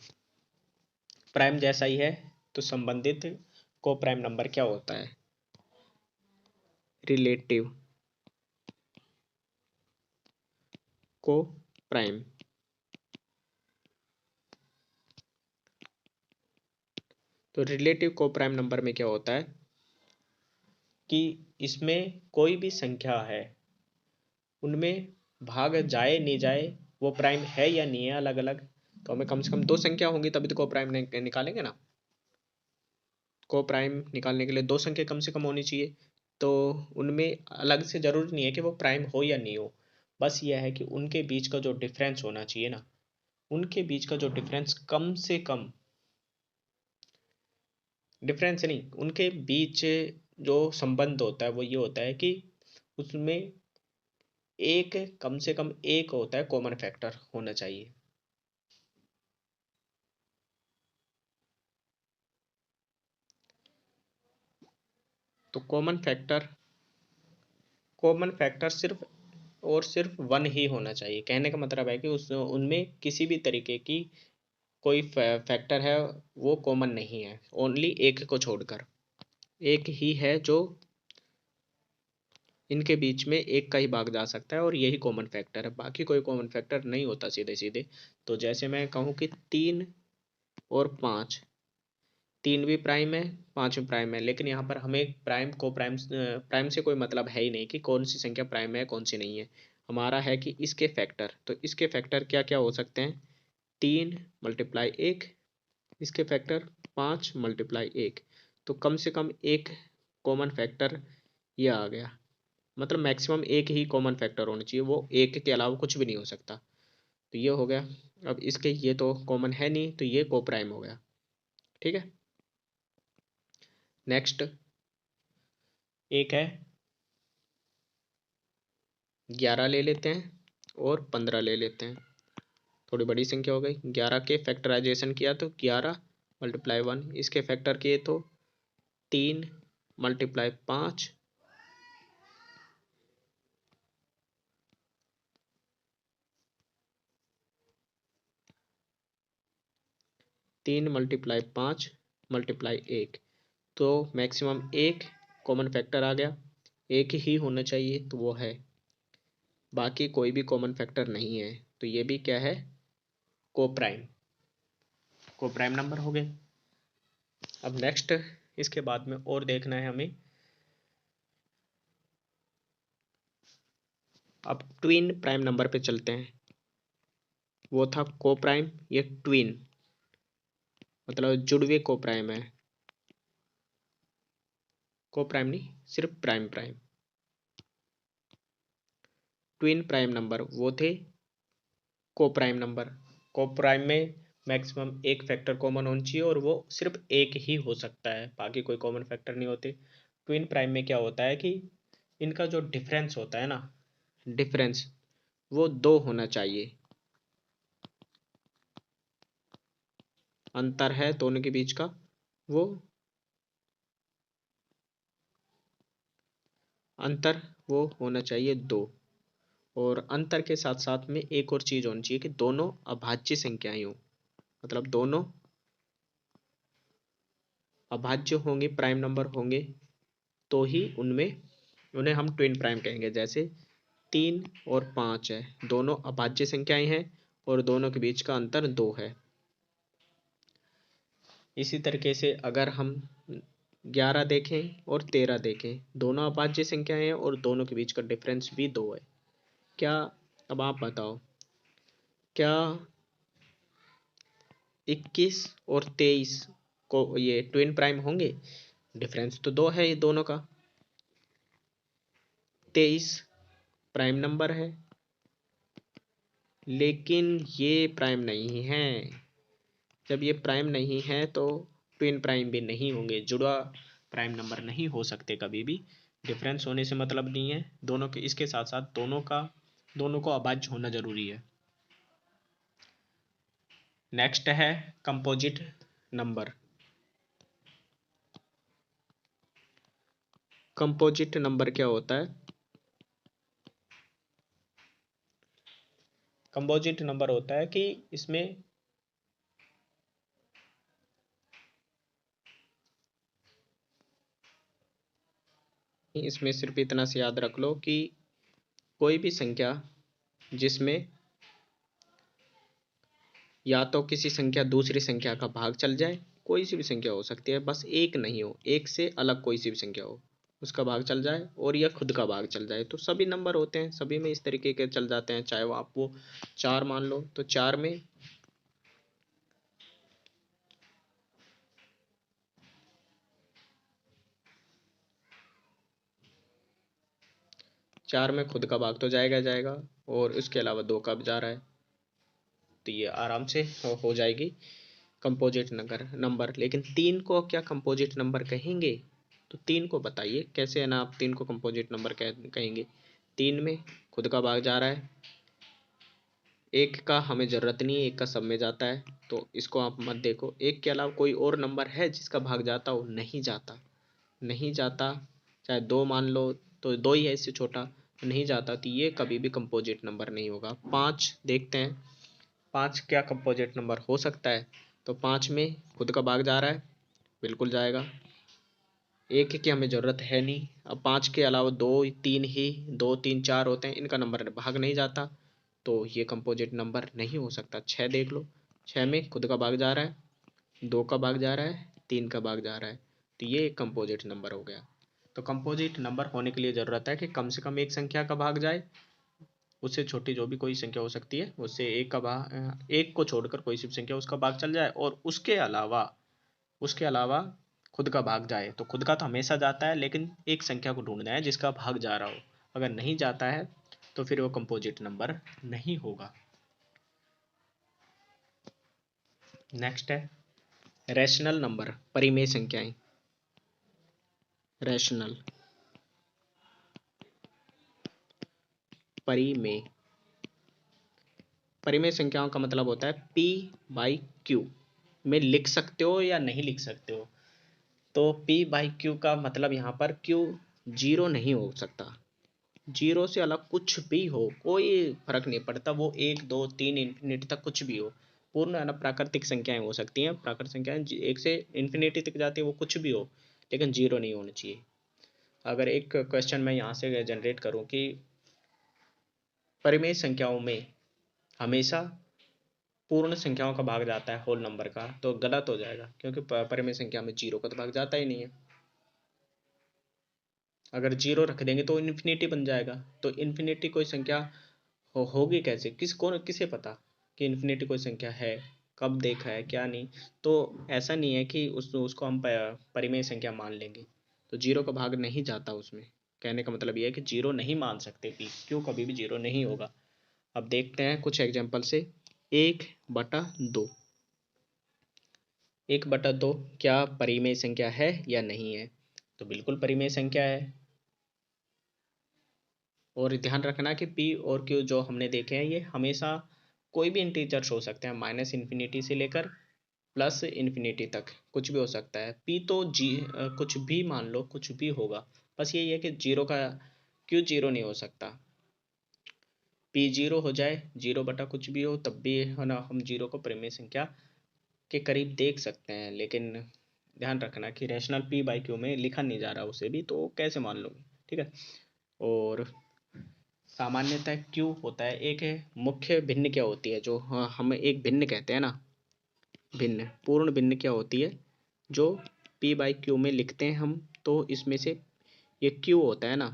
प्राइम जैसा ही है, तो संबंधित को प्राइम नंबर क्या होता है? रिलेटिव को प्राइम। तो रिलेटिव को प्राइम नंबर में क्या होता है कि इसमें कोई भी संख्या है, उनमें भाग जाए नहीं जाए, वो प्राइम है या नहीं है अलग अलग, तो हमें कम से कम दो संख्या होंगी तभी तो को प्राइम निकालेंगे ना। को प्राइम निकालने के लिए दो संख्या कम से कम होनी चाहिए, तो उनमें अलग से जरूरी नहीं है कि वो प्राइम हो या नहीं हो, बस यह है कि उनके बीच का जो डिफरेंस होना चाहिए ना, उनके बीच का जो डिफरेंस कम से कम, डिफरेंस नहीं, उनके बीच जो संबंध होता है वो ये होता है कि उसमें एक, कम से कम एक होता है कॉमन फैक्टर होना चाहिए। तो कॉमन फैक्टर सिर्फ और सिर्फ वन ही होना चाहिए। कहने का मतलब है कि उस उनमें किसी भी तरीके की कोई फैक्टर है वो कॉमन नहीं है, ओनली एक को छोड़कर एक ही है जो इनके बीच में एक का ही भाग जा सकता है, और यही कॉमन फैक्टर है, बाकी कोई कॉमन फैक्टर नहीं होता सीधे सीधे। तो जैसे मैं कहूँ कि 3 और 5, 3 भी प्राइम है, 5 भी प्राइम है, लेकिन यहाँ पर हमें प्राइम से कोई मतलब है ही नहीं कि कौन सी संख्या प्राइम है कौन सी नहीं है। हमारा है कि इसके फैक्टर, तो इसके फैक्टर क्या क्या हो सकते हैं? 3 × 1, इसके फैक्टर 5 × 1, तो कम से कम एक कॉमन फैक्टर ये आ गया, मतलब मैक्सिमम एक ही कॉमन फैक्टर होना चाहिए, वो एक के अलावा कुछ भी नहीं हो सकता। तो ये हो गया। अब इसके ये तो कॉमन है नहीं, तो ये को प्राइम हो गया। ठीक है, नेक्स्ट एक है 11 ले लेते हैं और 15 ले लेते हैं। थोड़ी बड़ी संख्या हो गई। 11 के फैक्टराइजेशन किया तो 11 × 1, इसके फैक्टर किए तो 3 × 5, 3 × 5 × 1, तो मैक्सिमम एक कॉमन फैक्टर आ गया, एक ही होना चाहिए तो वो है, बाकी कोई भी कॉमन फैक्टर नहीं है, तो ये भी क्या है? को प्राइम नंबर हो गए। अब नेक्स्ट इसके बाद में और देखना है हमें, अब ट्विन प्राइम नंबर पे चलते हैं। वो था को प्राइम, ये ट्विन मतलब जुड़वे को प्राइम है, को प्राइम नहीं, सिर्फ prime prime. Twin prime number वो थे को प्राइम नंबर। को प्राइम में मैक्सिमम एक फैक्टर कॉमन होना चाहिए और वो सिर्फ एक ही हो सकता है, बाकी कोई कॉमन फैक्टर नहीं होते। ट्विन प्राइम में क्या होता है कि इनका जो डिफरेंस होता है ना, डिफरेंस वो दो होना चाहिए, अंतर है दोनों के बीच का, वो अंतर वो होना चाहिए दो। और अंतर के साथ साथ में एक और चीज होनी चाहिए कि दोनों अभाज्य संख्याएं हो, मतलब दोनों अभाज्य होंगे, प्राइम नंबर होंगे, तो ही उनमें उन्हें हम ट्विन प्राइम कहेंगे। जैसे 3 और 5 है, दोनों अभाज्य संख्याएं हैं और दोनों के बीच का अंतर 2 है। इसी तरीके से अगर हम 11 देखें और 13 देखें, दोनों अभाज्य संख्याएं हैं और दोनों के बीच का डिफरेंस भी 2 है। क्या, अब आप बताओ, क्या 21 और 23 को ये ट्विन प्राइम होंगे? डिफरेंस तो 2 है ये दोनों का। 23 प्राइम नंबर है, लेकिन ये प्राइम नहीं है। जब ये प्राइम नहीं है तो ट्विन प्राइम भी नहीं होंगे, जुड़वा प्राइम नंबर नहीं हो सकते कभी भी। डिफरेंस होने से मतलब नहीं है, दोनों के इसके साथ साथ दोनों को अभाज्य होना जरूरी है। नेक्स्ट है कंपोजिट नंबर। कंपोजिट नंबर क्या होता है? कंपोजिट नंबर होता है कि इसमें इसमें सिर्फ इतना से याद रख लो कि कोई भी संख्या जिसमें या तो किसी संख्या दूसरी संख्या का भाग चल जाए, कोई सी भी संख्या हो सकती है, बस एक नहीं हो, एक से अलग कोई सी भी संख्या हो उसका भाग चल जाए, और यह खुद का भाग चल जाए, तो सभी नंबर होते हैं, सभी में इस तरीके के चल जाते हैं। चाहे वो आप वो 4 मान लो, तो 4 में खुद का भाग तो जाएगा जाएगा, और उसके अलावा 2 का भी जा रहा है, तो ये आराम से हो जाएगी कंपोजिट नंबर। लेकिन 3 को क्या कंपोजिट नंबर कहेंगे? तो 3 को बताइए कैसे है ना, आप 3 को कंपोजिट नंबर कहेंगे। 3 में खुद का भाग जा रहा है, एक का हमें ज़रूरत नहीं है, एक का सब में जाता है, तो इसको आप मत देखो। एक के अलावा कोई और नंबर है जिसका भाग जाता हो? नहीं जाता, नहीं जाता। चाहे 2 मान लो, तो 2 ही है, इससे छोटा नहीं जाता, तो ये कभी भी कंपोजिट नंबर नहीं होगा। 5 देखते हैं, 5 क्या कंपोजिट नंबर हो सकता है? तो 5 में खुद का भाग जा रहा है, बिल्कुल जाएगा। एक की हमें ज़रूरत है नहीं। अब 5 के अलावा 2 3 ही 2 3 4 होते हैं, इनका नंबर भाग नहीं जाता, तो ये कंपोजिट नंबर नहीं हो सकता। 6 देख लो, 6 में खुद का भाग जा रहा है, 2 का भाग जा रहा है, 3 का भाग जा रहा है, तो ये एक कंपोजिट नंबर हो गया। तो कंपोजिट नंबर होने के लिए ज़रूरत है कि कम से कम एक संख्या का भाग जाए, उससे छोटी जो भी कोई संख्या हो सकती है उससे एक का भाग, एक को छोड़कर कोई सी भी संख्या उसका भाग चल जाए, और उसके अलावा खुद का भाग जाए। तो खुद का तो हमेशा जाता है, लेकिन एक संख्या को ढूंढना है जिसका भाग जा रहा हो। अगर नहीं जाता है तो फिर वो कंपोजिट नंबर नहीं होगा। नेक्स्ट है रैशनल नंबर, परिमेय संख्याएं। रैशनल, परिमेय, परिमेय संख्याओं का मतलब होता है p बाई क्यू में लिख सकते हो या नहीं लिख सकते हो। तो p बाई क्यू का मतलब यहाँ पर q जीरो नहीं हो सकता, जीरो से अलग कुछ भी हो कोई फर्क नहीं पड़ता, वो 1 2 3 इन्फिनिटी तक कुछ भी हो। पूर्ण है ना, प्राकृतिक संख्याएं हो सकती हैं, प्राकृतिक संख्याएं 1 से इन्फिनिटी तक जाती है, वो कुछ भी हो, लेकिन जीरो नहीं होना चाहिए। अगर एक क्वेश्चन मैं यहाँ से जनरेट करूँ कि परिमेय संख्याओं में हमेशा पूर्ण संख्याओं का भाग जाता है होल नंबर का, तो गलत हो जाएगा, क्योंकि परिमेय संख्या में जीरो का तो भाग जाता ही नहीं है। अगर जीरो रख देंगे तो इन्फिनिटी बन जाएगा, तो इन्फिनिटी कोई संख्या होगी कैसे? किसे पता कि इन्फिनिटी कोई संख्या है? कब देखा है, क्या नहीं। तो ऐसा नहीं है कि उसको हम परिमेय संख्या मान लेंगे, तो जीरो का भाग नहीं जाता उसमें। कहने का मतलब ये है कि जीरो नहीं मान सकते, कि क्यों कभी भी जीरो नहीं होगा। अब देखते हैं कुछ एग्जाम्पल से। 1/2, 1/2 क्या परिमेय संख्या है या नहीं है? तो बिल्कुल परिमेय संख्या है। और ध्यान रखना कि p और q जो हमने देखे हैं ये हमेशा कोई भी इंटीजर्स हो सकते हैं, माइनस इन्फिनिटी से लेकर प्लस इन्फिनिटी तक कुछ भी हो सकता है। p तो कुछ भी मान लो, कुछ भी होगा, बस यही है कि जीरो का q जीरो नहीं हो सकता। p जीरो हो जाए, 0 बटा कुछ भी हो, तब भी है ना हम जीरो को परिमेय संख्या के करीब देख सकते हैं। लेकिन ध्यान रखना कि रैशनल p बाई क्यू में लिखा नहीं जा रहा उसे भी, तो कैसे मान लोगे? ठीक है। और सामान्यतः क्यू होता है एक है मुख्य भिन्न, क्या होती है जो हम एक भिन्न कहते हैं ना, भिन्न। पूर्ण भिन्न क्या होती है? जो p बाई क्यू में लिखते हैं हम, तो इसमें से ये क्यू होता है ना,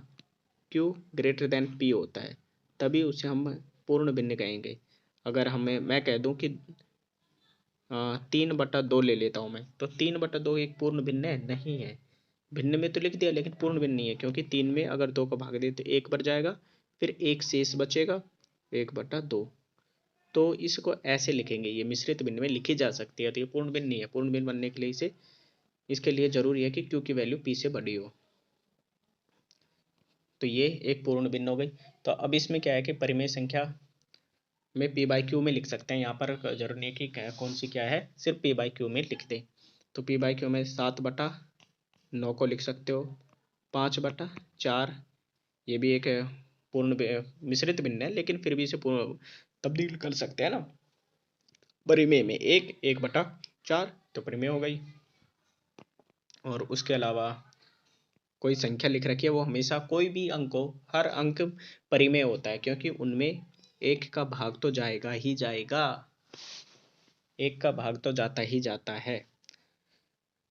क्यू ग्रेटर देन p होता है, तभी उसे हम पूर्ण भिन्न कहेंगे। अगर मैं कह दूं कि 3/2 ले लेता हूं मैं, तो 3/2 एक पूर्ण भिन्न है? नहीं है। भिन्न में तो लिख दिया, लेकिन पूर्ण भिन्न नहीं है, क्योंकि 3 में अगर 2 को भाग दे तो 1 बच जाएगा, फिर एक शेष बचेगा, 1/2। तो इसको ऐसे लिखेंगे, ये मिश्रित भिन्न में लिखी जा सकती है, तो ये पूर्ण भिन्न नहीं है। पूर्ण भिन्न बनने के लिए इसके लिए जरूरी है कि क्यू की वैल्यू p से बड़ी हो। तो ये एक पूर्ण भिन्न हो गई। तो अब इसमें क्या है कि परिमेय संख्या में p बाई क्यू में लिख सकते हैं, यहाँ पर जरूरी नहीं कि कौन सी क्या है, सिर्फ p बाई क्यू में लिख दें। तो p बाई क्यू में 7/9 को लिख सकते हो, 5/4, ये भी एक पूर्ण मिश्रित भिन्न है, लेकिन फिर भी इसे तब्दील कर सकते हैं ना परिमेय में। 1/4 तो परिमेय हो गई। और उसके अलावा कोई संख्या लिख रखी है वो हमेशा कोई भी अंक हो, हर अंक परिमेय होता है, क्योंकि उनमें एक का भाग तो जाएगा ही जाएगा, एक का भाग तो जाता ही जाता है।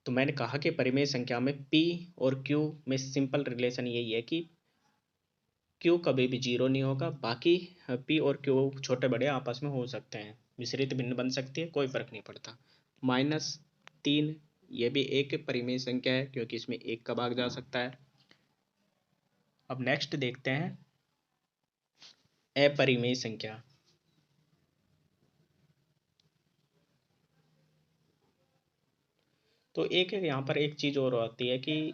तो मैंने कहा कि परिमेय संख्या में p और q में सिंपल रिलेशन यही है कि q कभी भी जीरो नहीं होगा, बाकी p और q छोटे बड़े आपस में हो सकते हैं, विपरीत भिन्न बन सकती है, कोई फर्क नहीं पड़ता। -3 ये भी एक परिमेय संख्या है, क्योंकि इसमें एक का भाग जा सकता है। अब नेक्स्ट देखते हैं अपरिमेय संख्या। तो एक यहाँ पर एक चीज और आती है कि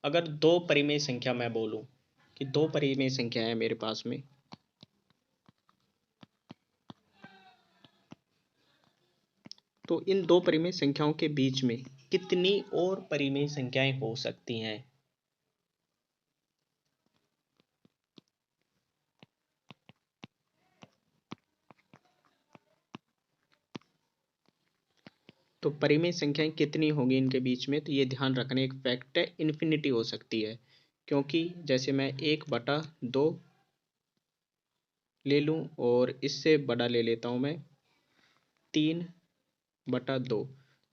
अगर दो परिमेय संख्या मैं बोलूं कि दो परिमेय संख्या है मेरे पास में, तो इन दो परिमेय संख्याओं के बीच में कितनी और परिमेय संख्याएं हो सकती हैं। तो परिमेय संख्याएं कितनी होंगी इनके बीच में, तो ये ध्यान रखना एक फैक्ट है, इन्फिनिटी हो सकती है, क्योंकि जैसे मैं 1/2 ले लूं और इससे बड़ा ले लेता हूं मैं 3/2,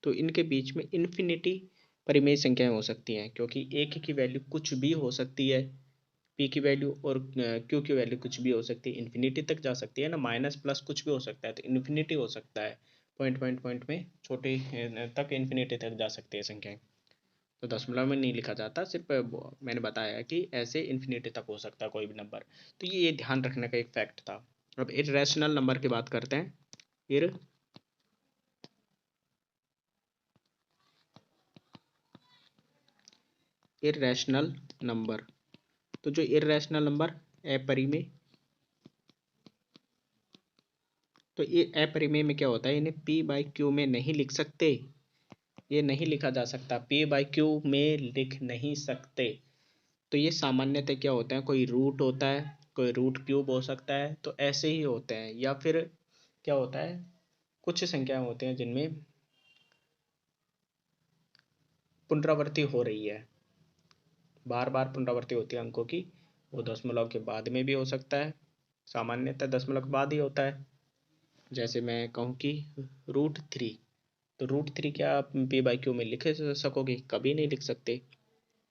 तो इनके बीच में इन्फिनिटी परिमेय संख्याएं हो सकती हैं, क्योंकि एक की वैल्यू कुछ भी हो सकती है, पी की वैल्यू और क्यू की वैल्यू कुछ भी हो सकती है, इन्फिनिटी तक जा सकती है ना, माइनस प्लस कुछ भी हो सकता है, तो इन्फिनिटी हो सकता है, पॉइंट पॉइंट पॉइंट में छोटे तक इन्फिनिटी तक जा सकती है संख्याएं। तो दशमलव में नहीं लिखा जाता, सिर्फ मैंने बताया कि ऐसे इन्फिनिटी तक हो सकता है कोई भी नंबर, तो ये ध्यान रखने का एक फैक्ट था। अब इर्रेशनल नंबर की बात करते हैं। इर्रेशनल नंबर, तो जो इर्रेशनल नंबर अपरिमेय, तो ये अपरिमेय में क्या होता है, इन्हें p/q में नहीं लिख सकते, ये नहीं लिखा जा सकता, p/q में लिख नहीं सकते। तो ये सामान्यतः क्या होता है, कोई रूट होता है, कोई रूट क्यूब हो सकता है, तो ऐसे ही होते हैं, या फिर क्या होता है, कुछ संख्याएं होती हैं जिनमें पुनरावृत्ति हो रही है, बार बार पुनरावृत्ति होती है अंकों की, वो दशमलव के बाद में भी हो सकता है, सामान्यतः दशमलव के बाद ही होता है। जैसे मैं कहूँ कि √3, तो √3 क्या आप p/q में लिख सकोगे, कभी नहीं लिख सकते,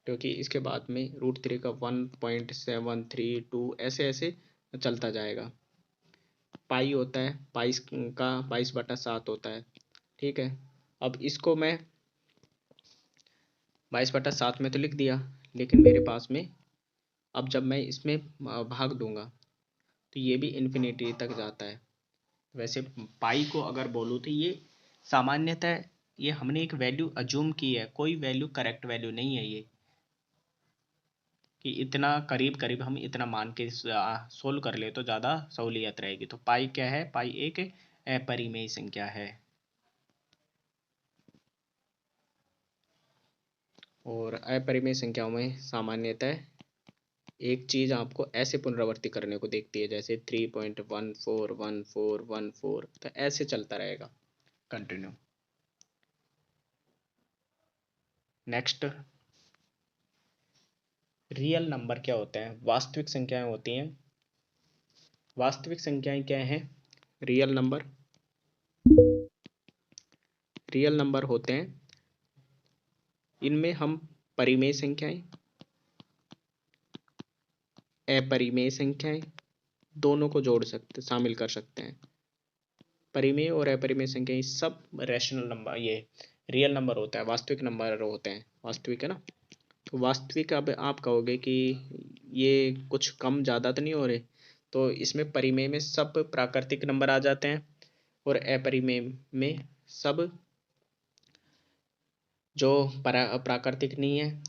क्योंकि इसके बाद में √3 का 1.732 ऐसे ऐसे चलता जाएगा। पाई होता है, पाई का 22/7 होता है, ठीक है। अब इसको मैं 22/7 में तो लिख दिया, लेकिन मेरे पास में अब जब मैं इसमें भाग दूंगा तो ये भी इन्फिनिटी तक जाता है। वैसे पाई को अगर बोलूँ तो ये सामान्यतः ये हमने एक वैल्यू अज्यूम की है, कोई वैल्यू करेक्ट वैल्यू नहीं है ये, कि इतना करीब करीब हम इतना मान के सोल्व कर ले तो ज़्यादा सहूलियत रहेगी। तो पाई क्या है, पाई एक अपरिमेय संख्या है। और अपरिमेय संख्याओं में सामान्यतः एक चीज़ आपको ऐसे पुनरावृत्ति करने को देखती है, जैसे 3.141414, तो ऐसे चलता रहेगा कंटिन्यू। नेक्स्ट, रियल नंबर क्या होते हैं, वास्तविक संख्याएं होती हैं। वास्तविक संख्याएं क्या हैं, रियल नंबर, रियल नंबर होते हैं, इनमें हम परिमेय संख्याएं, अपरिमेय संख्याएं दोनों को जोड़ सकते, शामिल कर सकते हैं। परिमेय और अपरिमेय संख्याएं सब रैशनल नंबर, ये रियल नंबर होता है, वास्तविक नंबर होते हैं, वास्तविक है ना। तो वास्तविक, अब आप कहोगे कि ये कुछ कम ज़्यादा तो नहीं हो रहे, तो इसमें परिमेय में सब प्राकृतिक नंबर आ जाते हैं, और अपरिमेय में सब जो प्राकृतिक नहीं है,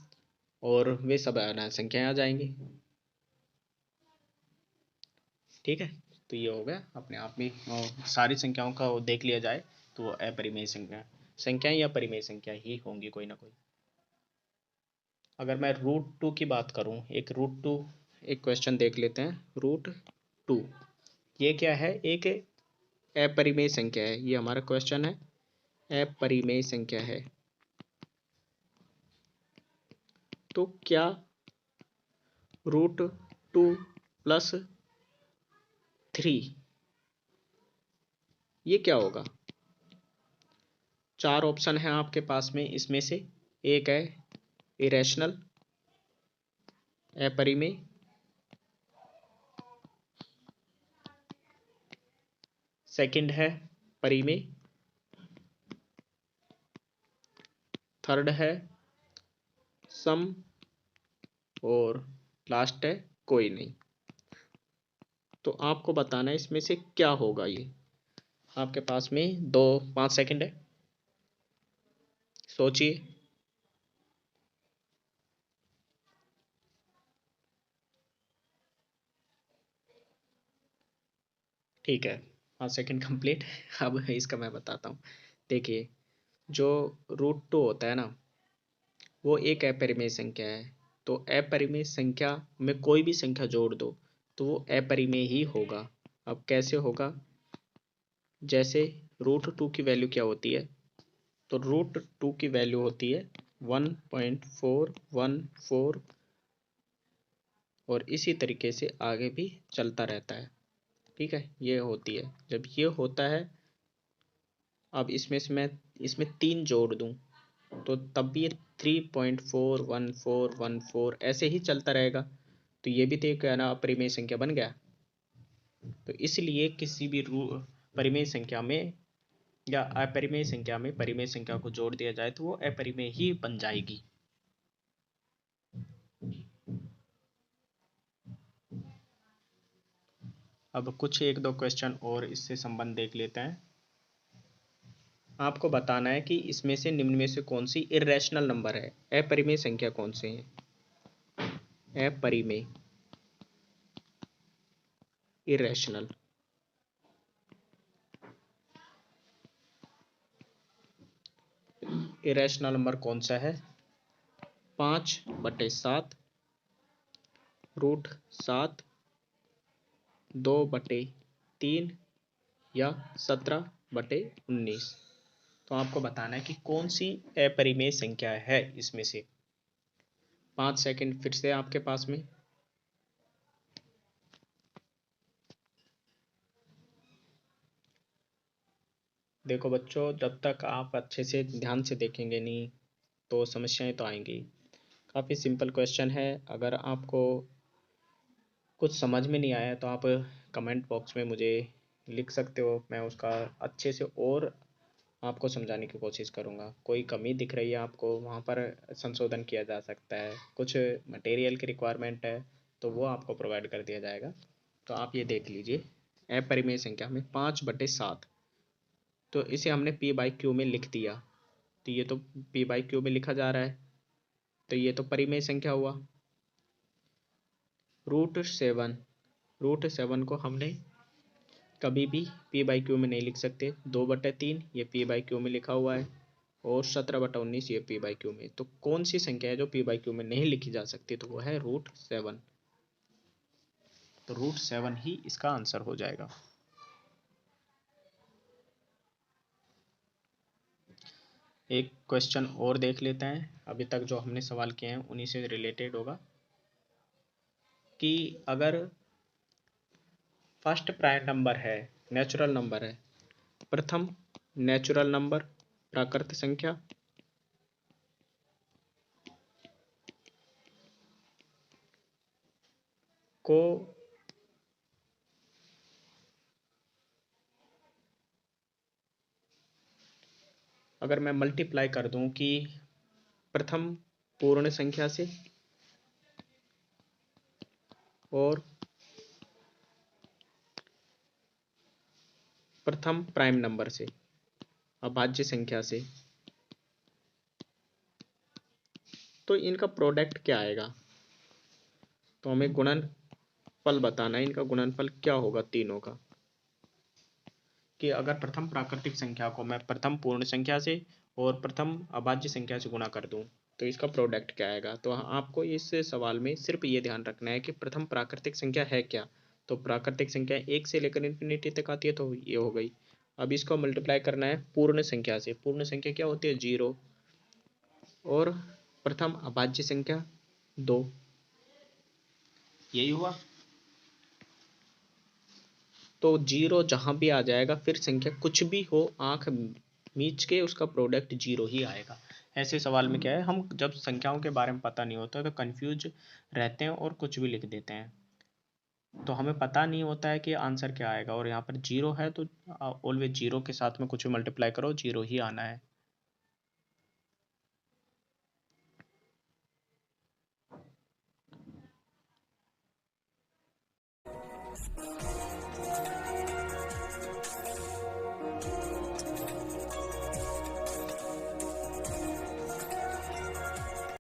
और वे सब संख्याएं आ जाएंगी, ठीक है। तो ये हो गया अपने आप में, सारी संख्याओं का देख लिया जाए तो अपरिमेय संख्याएं या परिमेय संख्या ही होंगी कोई ना कोई। अगर मैं √2 की बात करूं, एक √2, एक क्वेश्चन देख लेते हैं। √2 ये क्या है, एक अपरिमेय संख्या है, ये हमारा क्वेश्चन है, अपरिमेय संख्या है। तो क्या √2 + 3 ये क्या होगा? 4 ऑप्शन है आपके पास में, इसमें से एक है इरेशनल, अपरिमेय, सेकंड है परिमेय, थर्ड है सम, और लास्ट है कोई नहीं। तो आपको बताना है इसमें से क्या होगा। ये आपके पास में 5 सेकंड है, सोचिए। ठीक है, 5 सेकंड कंप्लीट। अब इसका मैं बताता हूँ। देखिए, जो √2 होता है ना, वो एक अपरिमेय संख्या है। तो अपरिमेय संख्या में कोई भी संख्या जोड़ दो तो वो अपरिमेय ही होगा। अब कैसे होगा? जैसे √2 की वैल्यू क्या होती है? तो √2 की वैल्यू होती है 1.414, और इसी तरीके से आगे भी चलता रहता है। ठीक है, ये होती है। जब ये होता है, अब इसमें से मैं इसमें 3 जोड़ दूं तो तब भी ये 3.41414 ऐसे ही चलता रहेगा। तो ये भी तो एक है ना अपरिमेय संख्या बन गया। तो इसलिए किसी भी परिमेय संख्या में या अपरिमेय संख्या में परिमेय संख्या को जोड़ दिया जाए तो वो अपरिमेय ही बन जाएगी। अब कुछ 1-2 क्वेश्चन और इससे संबंध देख लेते हैं। आपको बताना है कि इसमें से निम्न में से कौन सी इर्रेशनल नंबर है। अपरिमेय संख्या कौन से हैं? अपरिमेय, इरेशनल। इरेशनल नंबर कौन सा है? 5/7, √7, 2/3 या 17/19। तो आपको बताना है कि कौन सी अपरिमेय संख्या है इसमें से। 5 सेकंड फिर से आपके पास में। देखो बच्चों, जब तक आप अच्छे से ध्यान से देखेंगे नहीं तो समस्याएं तो आएंगी। काफ़ी सिंपल क्वेश्चन है। अगर आपको कुछ समझ में नहीं आया तो आप कमेंट बॉक्स में मुझे लिख सकते हो। मैं उसका अच्छे से और आपको समझाने की कोशिश करूँगा। कोई कमी दिख रही है आपको, वहाँ पर संशोधन किया जा सकता है। कुछ मटेरियल की रिक्वायरमेंट है तो वो आपको प्रोवाइड कर दिया जाएगा। तो आप ये देख लीजिए, अपरिमेय संख्या में 5/7, तो इसे हमने p/q में लिख दिया। तो ये तो p/q में लिखा जा रहा है, तो ये तो परिमेय संख्या हुआ। √7 को हमने कभी भी p/q में नहीं लिख सकते। 2/3 ये p/q में लिखा हुआ है, और 17/19 ये p/q में। तो कौन सी संख्या है जो p/q में नहीं लिखी जा सकती? तो वो है √7। तो √7 ही इसका आंसर हो जाएगा। एक क्वेश्चन और देख लेते हैं। अभी तक जो हमने सवाल किए हैं उन्हीं से रिलेटेड होगा कि अगर फर्स्ट प्राइम नंबर है, नेचुरल नंबर है, प्रथम नेचुरल नंबर प्राकृत संख्या को अगर मैं मल्टीप्लाई कर दूं कि प्रथम पूर्ण संख्या से और प्रथम प्राइम नंबर से, अभाज्य संख्या से, तो इनका प्रोडक्ट क्या आएगा? तो हमें गुणनफल बताना है। इनका गुणनफल क्या होगा तीनों का? कि अगर प्रथम प्राकृतिक संख्या को मैं प्रथम पूर्ण संख्या से और प्रथम अभाज्य संख्या से गुणा कर दूं तो इसका प्रोडक्ट क्या आएगा? तो आपको इस सवाल में सिर्फ ये ध्यान रखना है कि प्रथम प्राकृतिक संख्या है क्या। तो प्राकृतिक संख्या 1 से लेकर इन्फिनिटी तक आती है, तो ये हो गई। अब इसको मल्टीप्लाई करना है पूर्ण संख्या से। पूर्ण संख्या क्या होती है? 0। और प्रथम अभाज्य संख्या 2। यही हुआ। तो 0 जहां भी आ जाएगा फिर संख्या कुछ भी हो आंख मीच के उसका प्रोडक्ट 0 ही आएगा। ऐसे सवाल में क्या है, हम जब संख्याओं के बारे में पता नहीं होता तो कंफ्यूज रहते हैं और कुछ भी लिख देते हैं। तो हमें पता नहीं होता है कि आंसर क्या आएगा, और यहाँ पर 0 है तो ऑलवेज 0 के साथ में कुछ भी मल्टीप्लाई करो 0 ही आना है।